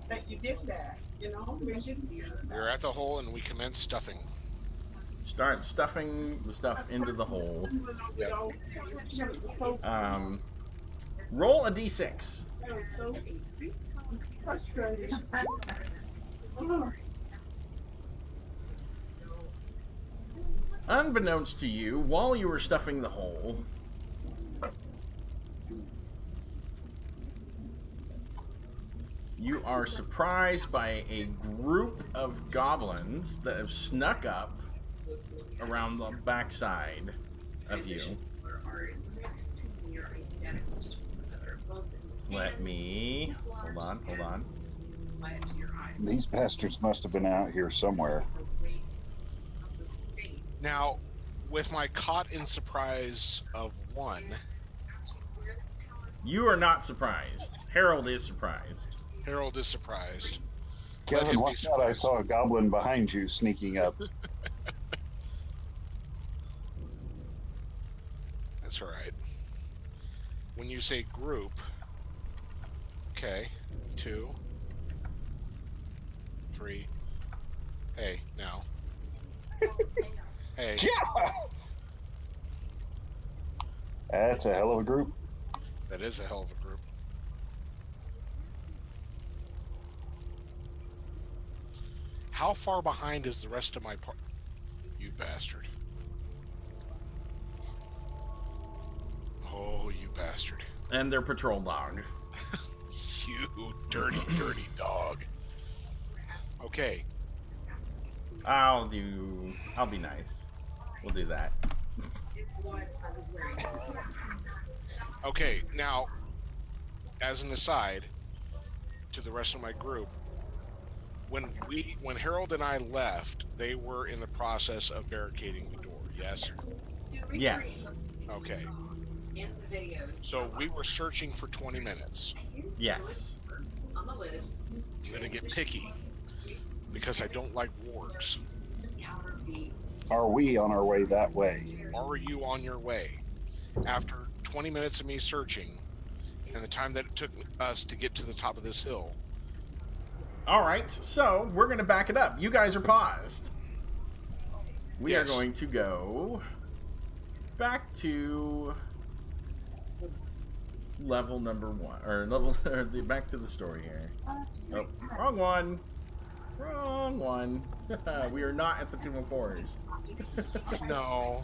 that you did that, We're at the hole and we commence stuffing. Start stuffing the stuff into the hole. Roll a d6. That was so frustrating. Unbeknownst to you, while you were stuffing the hole, you are surprised by a group of goblins that have snuck up around the backside of you. Let me... Hold on. These bastards must have been out here somewhere. Now, with my caught in surprise of 1, You are not surprised. Harold is surprised. Harold is surprised. Let Kevin, him be watch out, I surprised. saw a goblin behind you sneaking up. That's all right. When you say group, okay, 2, 3. Hey, now. Hey, Yeah! That's a hell of a group. that is a hell of a group. How far behind is the rest of my part? You bastard. Oh, you bastard. And their patrol dog. You dirty, dirty dog. Okay, I'll be nice. We'll do that. okay, now, as an aside to the rest of my group, when Harold and I left, they were in the process of barricading the door, yes? Yes. Okay. So we were searching for 20 minutes. Yes. I'm gonna get picky because I don't like wargs. Are we on our way that way? Are you on your way? After 20 minutes of me searching and the time that it took us to get to the top of this hill. All right, so we're going to back it up. You guys are paused. We are going to go back to level number 1, or back to the story here. Oh, wrong one. Wrong one. We are not at the Tomb of Horrors. No.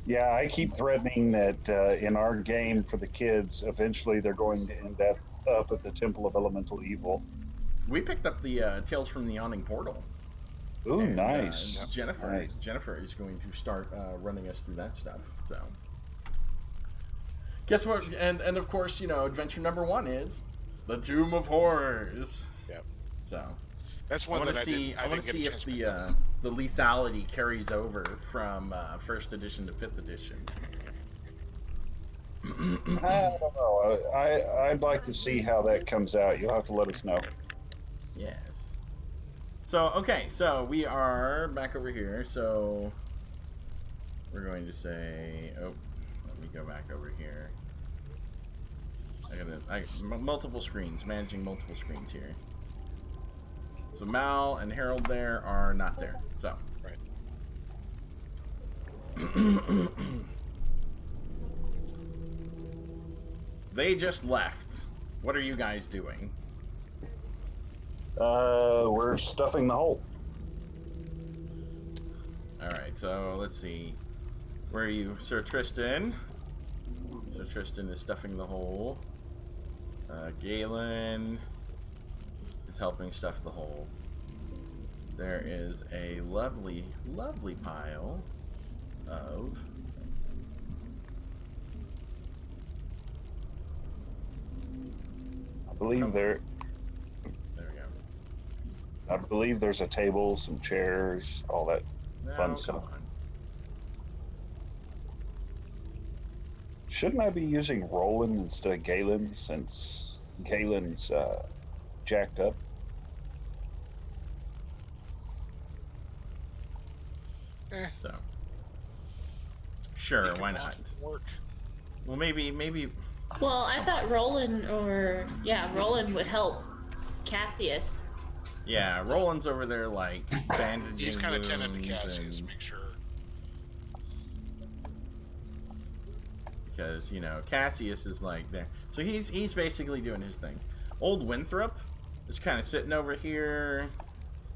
Yeah, I keep threatening that in our game for the kids, eventually they're going to end up at the Temple of Elemental Evil. We picked up the Tales from the Yawning Portal. Ooh, And, nice. Jennifer is going to start running us through that stuff. So, guess what? And of course, you know, adventure number 1 is the Tomb of Horrors. Yep. So that's one that I want to see if the lethality carries over from 1st edition to 5th edition. I don't know. I'd like to see how that comes out. You'll have to let us know. Yes. So, okay, so we are back over here. So we're going to say, oh, let me go back over here. Multiple screens, managing multiple screens here. So Mal and Harold there are not there. So, right. They just left. What are you guys doing? We're stuffing the hole. Alright, so let's see. Where are you? Sir Tristan. Sir Tristan is stuffing the hole. Galen is helping stuff the hole. There is a lovely, lovely pile of I believe There we go. I believe there's a table, some chairs, all that fun stuff. Come on. Shouldn't I be using Roland instead of Galen since Galen's jacked up? So, sure, why not? Work. Well, maybe. Well, I thought Roland would help Cassius. Yeah, Roland's over there like bandaging. He's kind of tending to wounds Cassius, and- make sure. because you know Cassius is like there, so he's basically doing his thing. Old Winthrop is kind of sitting over here,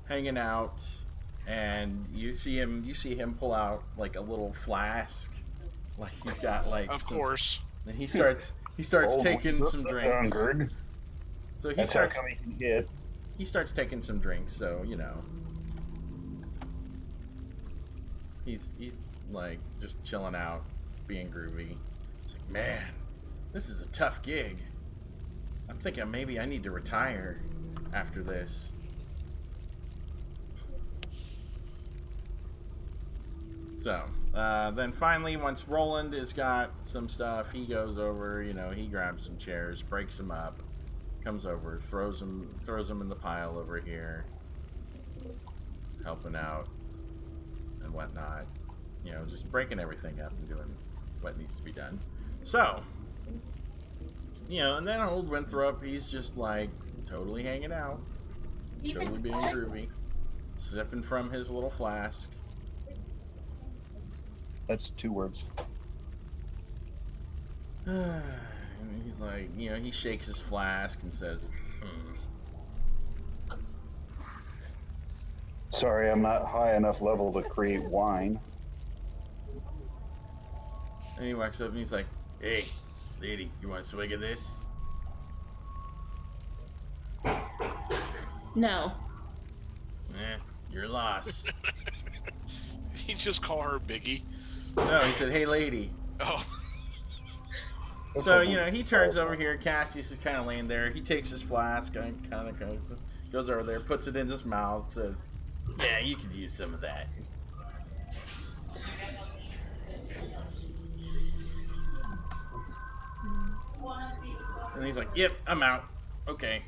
hanging out, and you see him pull out like a little flask, like he's got like. Of course. And he starts taking some drinks. Hungered. So That's how come he can get. He starts taking some drinks, so you know. He's like just chilling out, being groovy. He's like, man, this is a tough gig. I'm thinking maybe I need to retire after this. So, then finally, once Roland has got some stuff, he goes over, you know, he grabs some chairs, breaks them up, comes over, throws them in the pile over here, helping out and whatnot. You know, just breaking everything up and doing what needs to be done. So, you know, and then old Winthrop, he's just like totally hanging out, totally being groovy, sipping from his little flask. That's 2 words. And he's like, you know, he shakes his flask and says, Sorry, I'm not high enough level to create wine. And he walks up and he's like, hey, lady, you want a swig of this? No. You're lost. He just call her Biggie. No, he said, hey, lady. Oh. So, you know, he turns over here. Cassius is kind of laying there. He takes his flask and kind of goes over there, puts it in his mouth, says, yeah, you could use some of that. And he's like, yep, I'm out. Okay.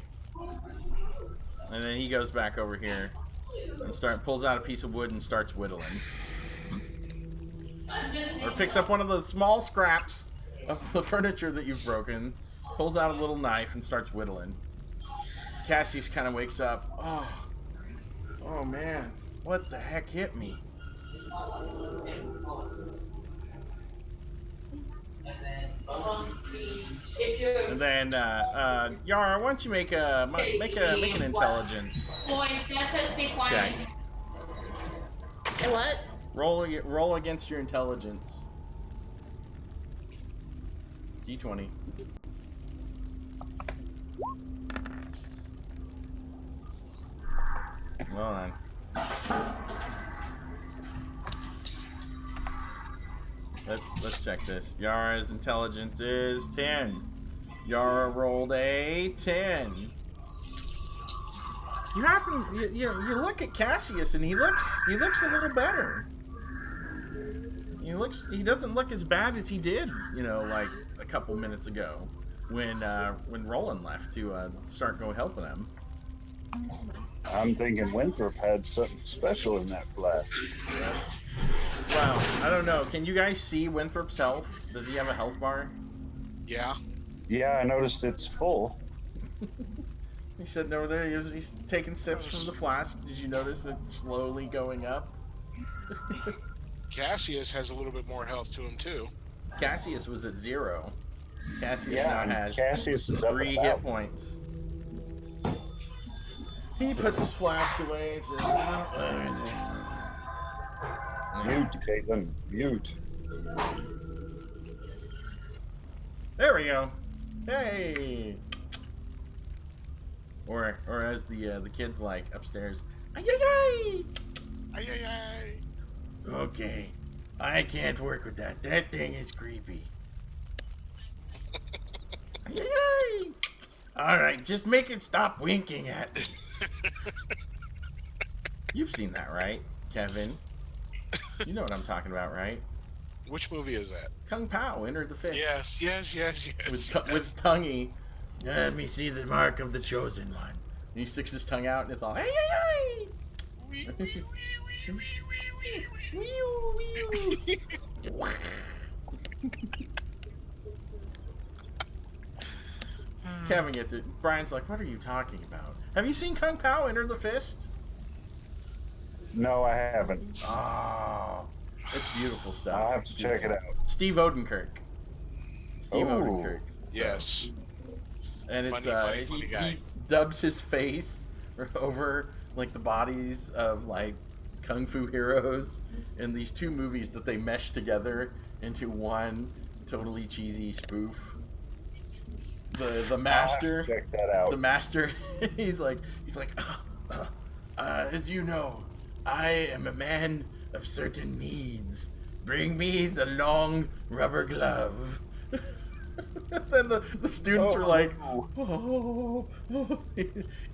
And then he goes back over here and pulls out a piece of wood and starts whittling. Or picks up one of the small scraps of the furniture that you've broken, pulls out a little knife and starts whittling. Cassius kind of wakes up. Oh man, what the heck hit me? And then Yara, why don't you make an intelligence check? And what? Roll against your intelligence. D20. Hold on. Let's check this. Yara's intelligence is 10. Yara rolled a 10. You look at Cassius and he looks a little better. He doesn't look as bad as he did, like a couple minutes ago when Roland left to start helping him. I'm thinking Winthrop had something special in that flask. Wow, I don't know. Can you guys see Winthrop's health? Does he have a health bar? Yeah. Yeah, I noticed it's full. He's sitting over there. He's taking sips from the flask. Did you notice it slowly going up? Cassius has a little bit more health to him too. Cassius was at 0. Cassius now has Cassius is 3 hit points. He puts his flask away and says, Mute, Caitlin. Mute. There we go. Hey. Or as the kids like upstairs. Ay ay ay. Ay ay ay. Okay, I can't work with that. That thing is creepy. Ay ay ay. All right, just make it stop winking at me. You've seen that, right, Kevin? You know what I'm talking about, right? Which movie is that? Kung Pao, Enter the Fist. Yes. With Tonguey. Let me see the mark of the chosen one. And he sticks his tongue out and it's all, hey, hey, hey! Kevin gets it. Brian's like, what are you talking about? Have you seen Kung Pao, Enter the Fist? No, I haven't. Oh, it's beautiful stuff. I'll have to check it out. Steve Odenkirk. Yes. And it's funny he guy. dubs his face over like the bodies of like kung fu heroes in these 2 movies that they mesh together into one totally cheesy spoof. The master. Check that out. The master. he's like as you know, I am a man of certain needs. Bring me the long rubber glove. Then the students were like,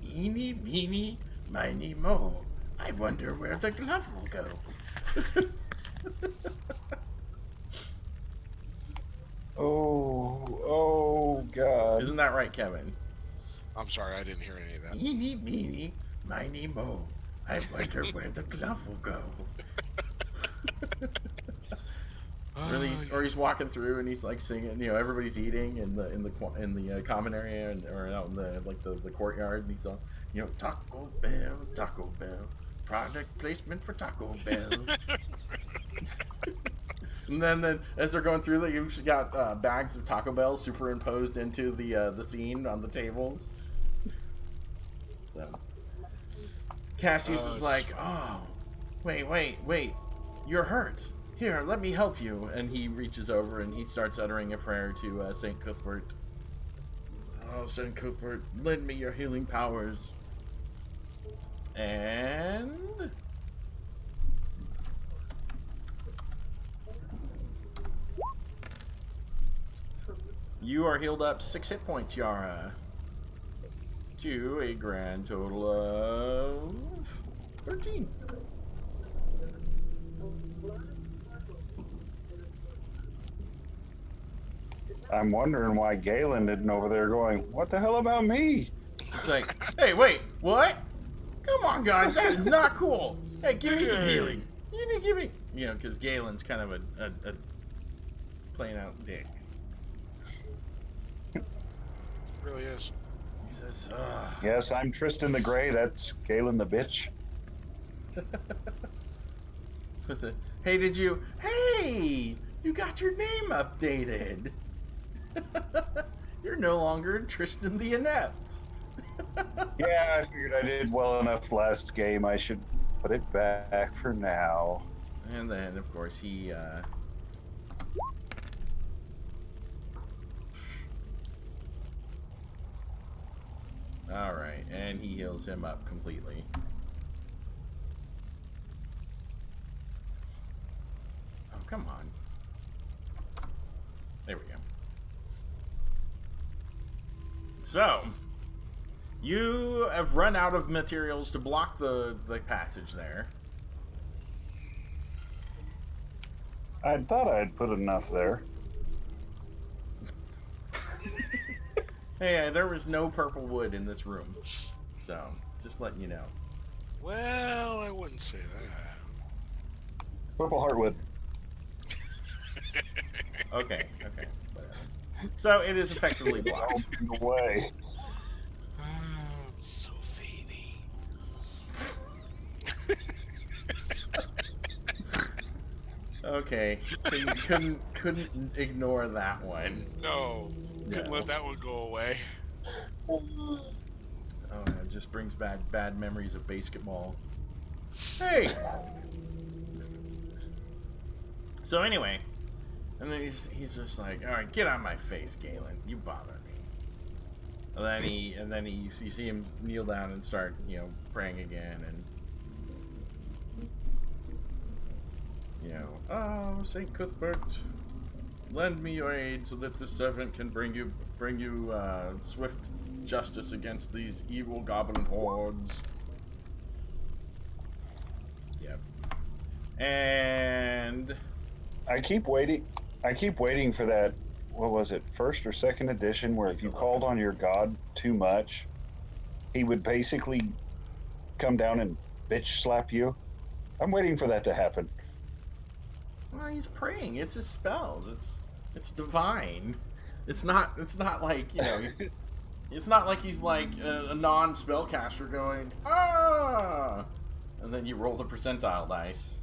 eeny, meeny, miny, mo. I wonder where the glove will go. Oh, God. Isn't that right, Kevin? I'm sorry, I didn't hear any of that. Eeny, meeny, miny, mo. I wonder where the glove will go. Or he's walking through and he's like singing. Everybody's eating in the common area or out in the courtyard, and he's all, Taco Bell, product placement for Taco Bell. And then as they're going through, you've got bags of Taco Bell superimposed into the scene on the tables. So Cassius is like, oh, wait, you're hurt. Here, let me help you. And he reaches over and he starts uttering a prayer to St. Cuthbert. Oh, St. Cuthbert, lend me your healing powers. And you are healed up 6 hit points, Yara. To a grand total of 13. I'm wondering why Galen isn't over there going, what the hell about me? It's like, hey, wait, what? Come on, guys, that is not cool. Hey, give me some healing. You need to give me, because Galen's kind of a plain out dick. It really is. He says, Yes, I'm Tristan the Grey. That's Galen the bitch. Hey, Hey, you got your name updated. You're no longer Tristan the Inept. Yeah, I figured I did well enough last game. I should put it back for now. And then, of course, he, Alright, and he heals him up completely. Oh, come on. There we go. So, you have run out of materials to block the passage there. I thought I'd put enough there. Hey, there was no purple wood in this room. So, just letting you know. Well, I wouldn't say that. Purple heartwood. Okay. Whatever. So, it is effectively blocked. In the way. Oh, it's so fadey. Okay. Couldn't ignore that one. No. Couldn't let that one go away. Oh, it just brings back bad memories of basketball. Hey! So anyway, and then he's just like, all right, get out of my face, Galen. You bother me. And then you see him kneel down and start, praying again, and oh, Saint Cuthbert, lend me your aid so that the servant can bring you swift justice against these evil goblin hordes. Yep. And I keep waiting for that, what was it, first or second edition, where if you called on your god too much, he would basically come down and bitch slap you. I'm waiting for that to happen. well, he's praying. It's his spells. It's divine. It's not like, it's not like he's like a non-spellcaster going, ah! And then you roll the percentile dice.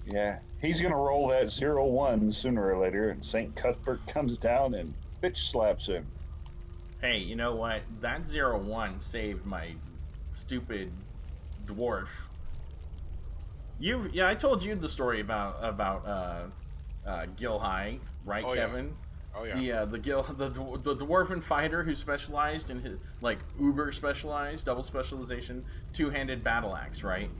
Yeah, he's gonna roll that 0-1 sooner or later, and Saint Cuthbert comes down and bitch slaps him. Hey, you know what? That 0-1 saved my stupid dwarf. I told you the story about Gil High, right, Oh, Kevin? Oh yeah. The dwarven fighter who specialized in his uber specialized, double specialization, two-handed battle axe, right?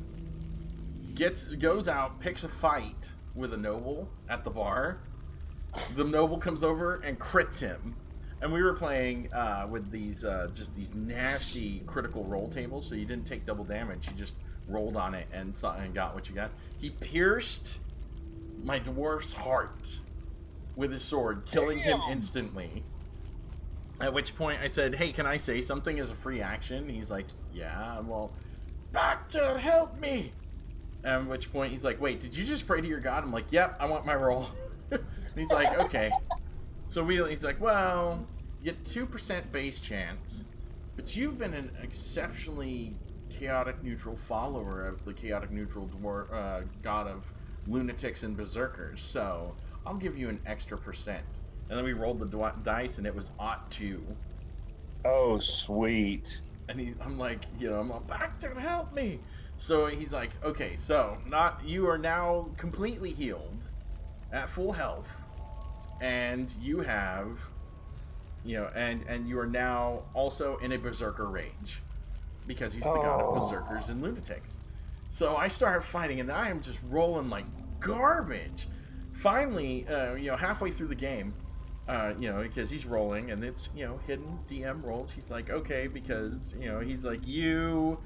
Goes out, picks a fight with a noble at the bar. The noble comes over and crits him. And we were playing with these just these nasty critical roll tables, so you didn't take double damage. You just rolled on it and got what you got. He pierced my dwarf's heart with his sword, killing him instantly. At which point I said, hey, can I say something as a free action? He's like, yeah, well, Bacter, help me! At which point he's like, wait, did you just pray to your god? I'm like, yep, I want my roll. And he's like, okay. So he's like, well, you get 2% base chance, but you've been an exceptionally chaotic neutral follower of the chaotic neutral god of lunatics and berserkers, so I'll give you an extra %. And then we rolled the dice, and it was +2. Oh, sweet. And I'm like, I'm like, Bacter, help me! So he's like, okay, so you are now completely healed, at full health, and you have, and you are now also in a berserker rage, because he's the god of berserkers and lunatics. So I started fighting, and I am just rolling like garbage. Finally, halfway through the game, because he's rolling, and it's, hidden DM rolls. He's like, okay, because, he's like, your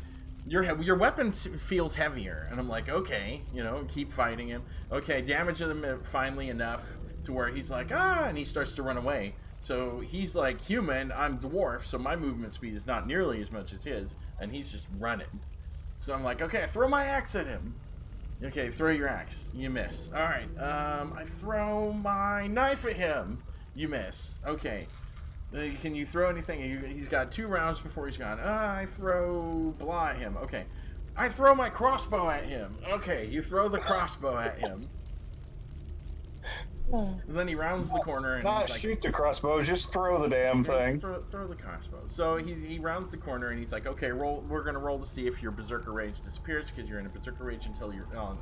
weapon feels heavier. And I'm like, okay, keep fighting him. Okay, damage him finally enough to where he's like, and he starts to run away. So he's like human, I'm dwarf, so my movement speed is not nearly as much as his, and he's just running. So I'm like, okay, throw my axe at him. Okay, throw your axe. You miss. All right. I throw my knife at him. You miss. Okay. Can you throw anything? He's got 2 rounds before he's gone. I throw blah at him. Okay. I throw my crossbow at him. Okay, you throw the crossbow at him. And then he rounds the corner and Not he's like, shoot the crossbow, just throw the damn thing. Throw the crossbow. So he rounds the corner and he's like, okay, roll. We're gonna roll to see if your berserker rage disappears because you're in a berserker rage until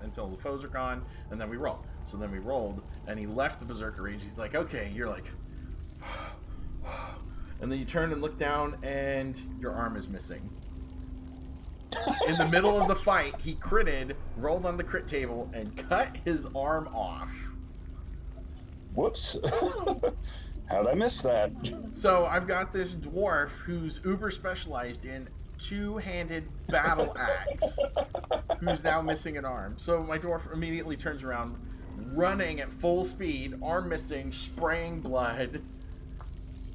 until the foes are gone, and then we roll. So then we rolled, and he left the berserker rage. He's like, okay, you're like, and then you turn and look down, and your arm is missing. In the middle of the fight, he critted, rolled on the crit table, and cut his arm off. Whoops. How'd I miss that? So I've got this dwarf who's uber specialized in 2-handed battle axe, who's now missing an arm. So my dwarf immediately turns around, running at full speed, arm missing, spraying blood,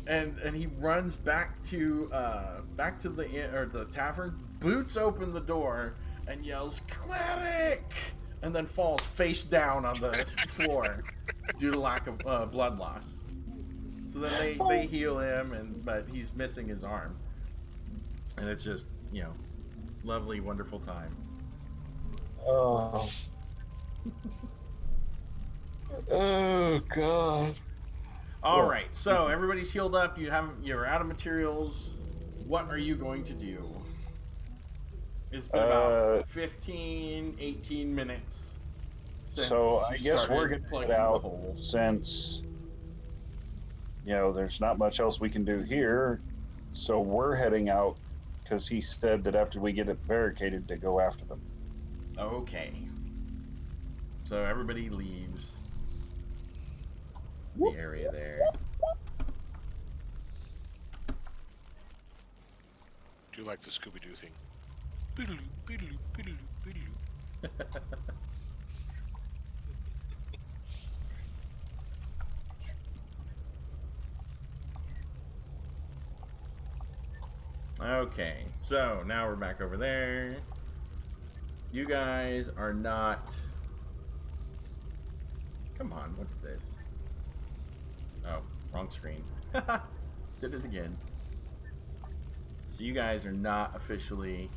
and he runs back to the tavern, boots open the door, and yells "Cleric!" and then falls face down on the floor due to lack of blood loss. So then they heal him, but he's missing his arm, and it's just, you know, lovely, wonderful time. Oh. Oh God. All right, so everybody's healed up. You're out of materials. What are you going to do? It's been about 15, 18 minutes. So I guess we're going to head out since, you know, there's not much else we can do here. So we're heading out because he said that after we get it barricaded to go after them. Okay. So everybody leaves the area there. Do you like the Scooby-Doo thing? Boodaloo, boodaloo, boodaloo, boodaloo. Okay, so now we're back over there. You guys are not... Come on, what is this? Oh, wrong screen. Did it again. So you guys are not officially...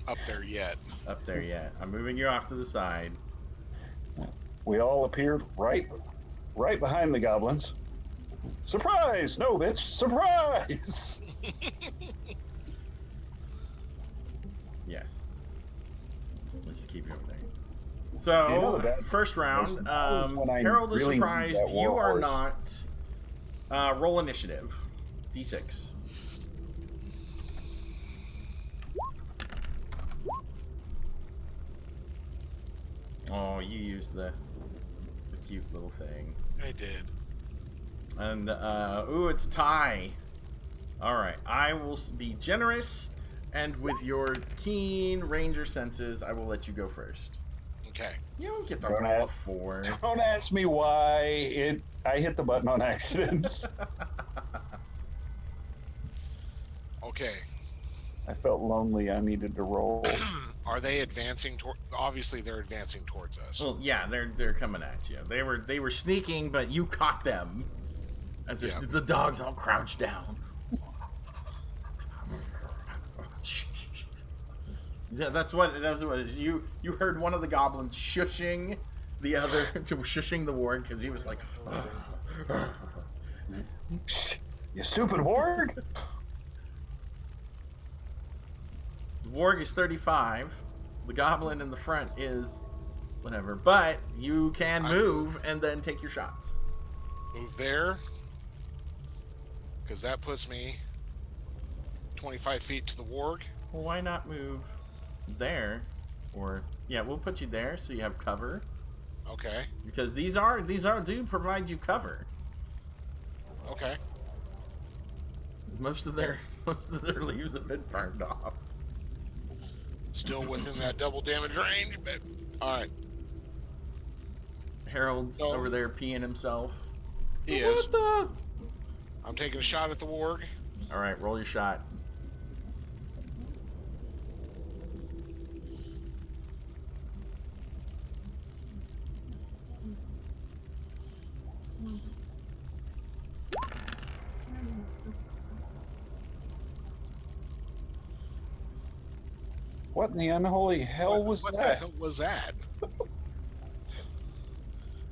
Up there yet. Up there yet. I'm moving you off to the side. We all appeared right behind the goblins. Surprise! No, bitch! Surprise! Yes. Let's just keep you over there. So, first round, Harold is surprised. You are not. Roll initiative. D6. Oh, you used the cute little thing. I did. And, ooh, it's a tie. Alright, I will be generous, and with your keen ranger senses, I will let you go first. Okay. You don't get the roll of 4. Don't ask me why I hit the button on accident. Okay. I felt lonely. I needed to roll. Are they advancing toward? Obviously, they're advancing towards us. Well, yeah, they're coming at you. They were sneaking, but you caught them as the dogs all crouched down. Yeah, that's what it is. You heard one of the goblins shushing the other, shushing the warg because he was like, "You stupid warg!" The warg is 35. The goblin in the front is whatever. But you can move and then take your shots. Move there, because that puts me 25 feet to the warg. Well, why not move there? Or yeah, we'll put you there so you have cover. Okay. Because these do provide you cover. Okay. Most of their leaves have been burned off. Still within that double damage range, but all right. Harold's over there peeing himself. He is. What the? I'm taking a shot at the warg. All right, roll your shot. What in the unholy hell was what that? the hell was that?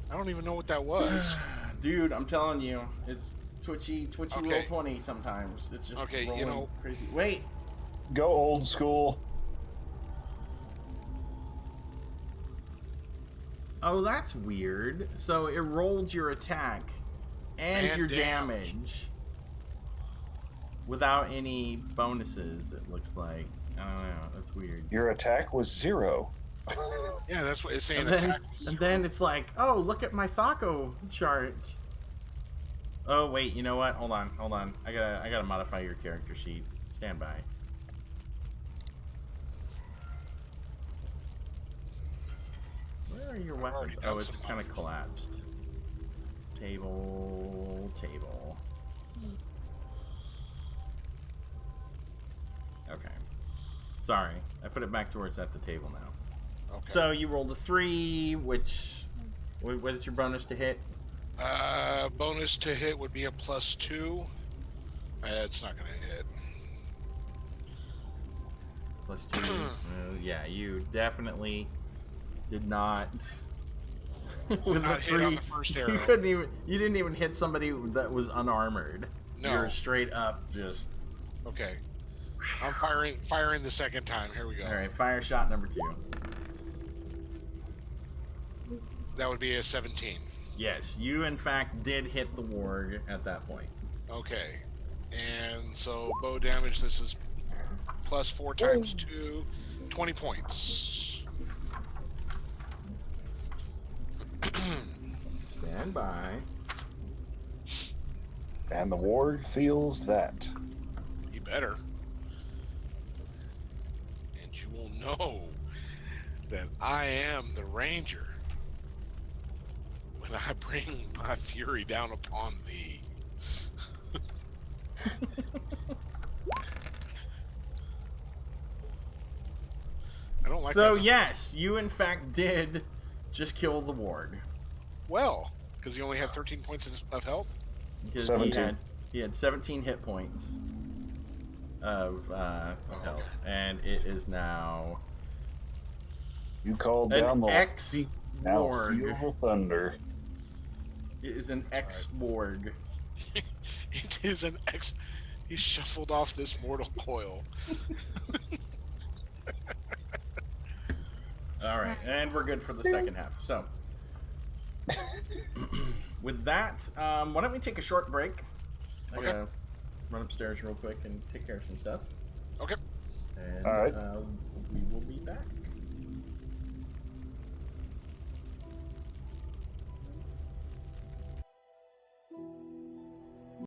I don't even know what that was. Dude, I'm telling you, it's twitchy Okay. roll 20 sometimes. It's just Okay, rolling you know- crazy. Wait. Go old school. Oh, that's weird. So it rolled your attack and your damage without any bonuses, it looks like. I don't know. That's weird. Your attack was 0. Yeah, that's what it's saying. And then, Attack was and 0. then it's like, oh, look at my Thaco chart. Oh wait, you know what? Hold on. I gotta modify your character sheet. Stand by. Where are your weapons? already done Oh, it's some kind of collapsed. Table. Okay. Sorry, I put it back to where it's at the table now. Okay. So you rolled a 3, which what is your bonus to hit? Bonus to hit would be a +2. It's not gonna hit. +2. Yeah, you definitely did not. With Not the hit on 3, the first you arrow. couldn't even. You didn't even hit somebody that was unarmored. No. You're straight up just. Okay. I'm firing the second time. Here we go. All right, fire shot number 2. That would be a 17. Yes, you in fact did hit the warg at that point. Okay. And so bow damage, this is +4 times 2, 20 points. Stand by. And the warg feels that. You better. And you will know that I am the ranger when I bring my fury down upon thee. I don't like So that. yes, you in fact did just kill the warg. Well, because he only had 13 points of health. Because 17. he had 17 hit points of health, and it is now You called an down the X now warg. feel the thunder. It is an X warg. It is an X. He shuffled off this mortal coil. All right, and we're good for the second half. So, with that, why don't we take a short break? I Okay. gotta run upstairs real quick and take care of some stuff. Okay. And All right. we will be back.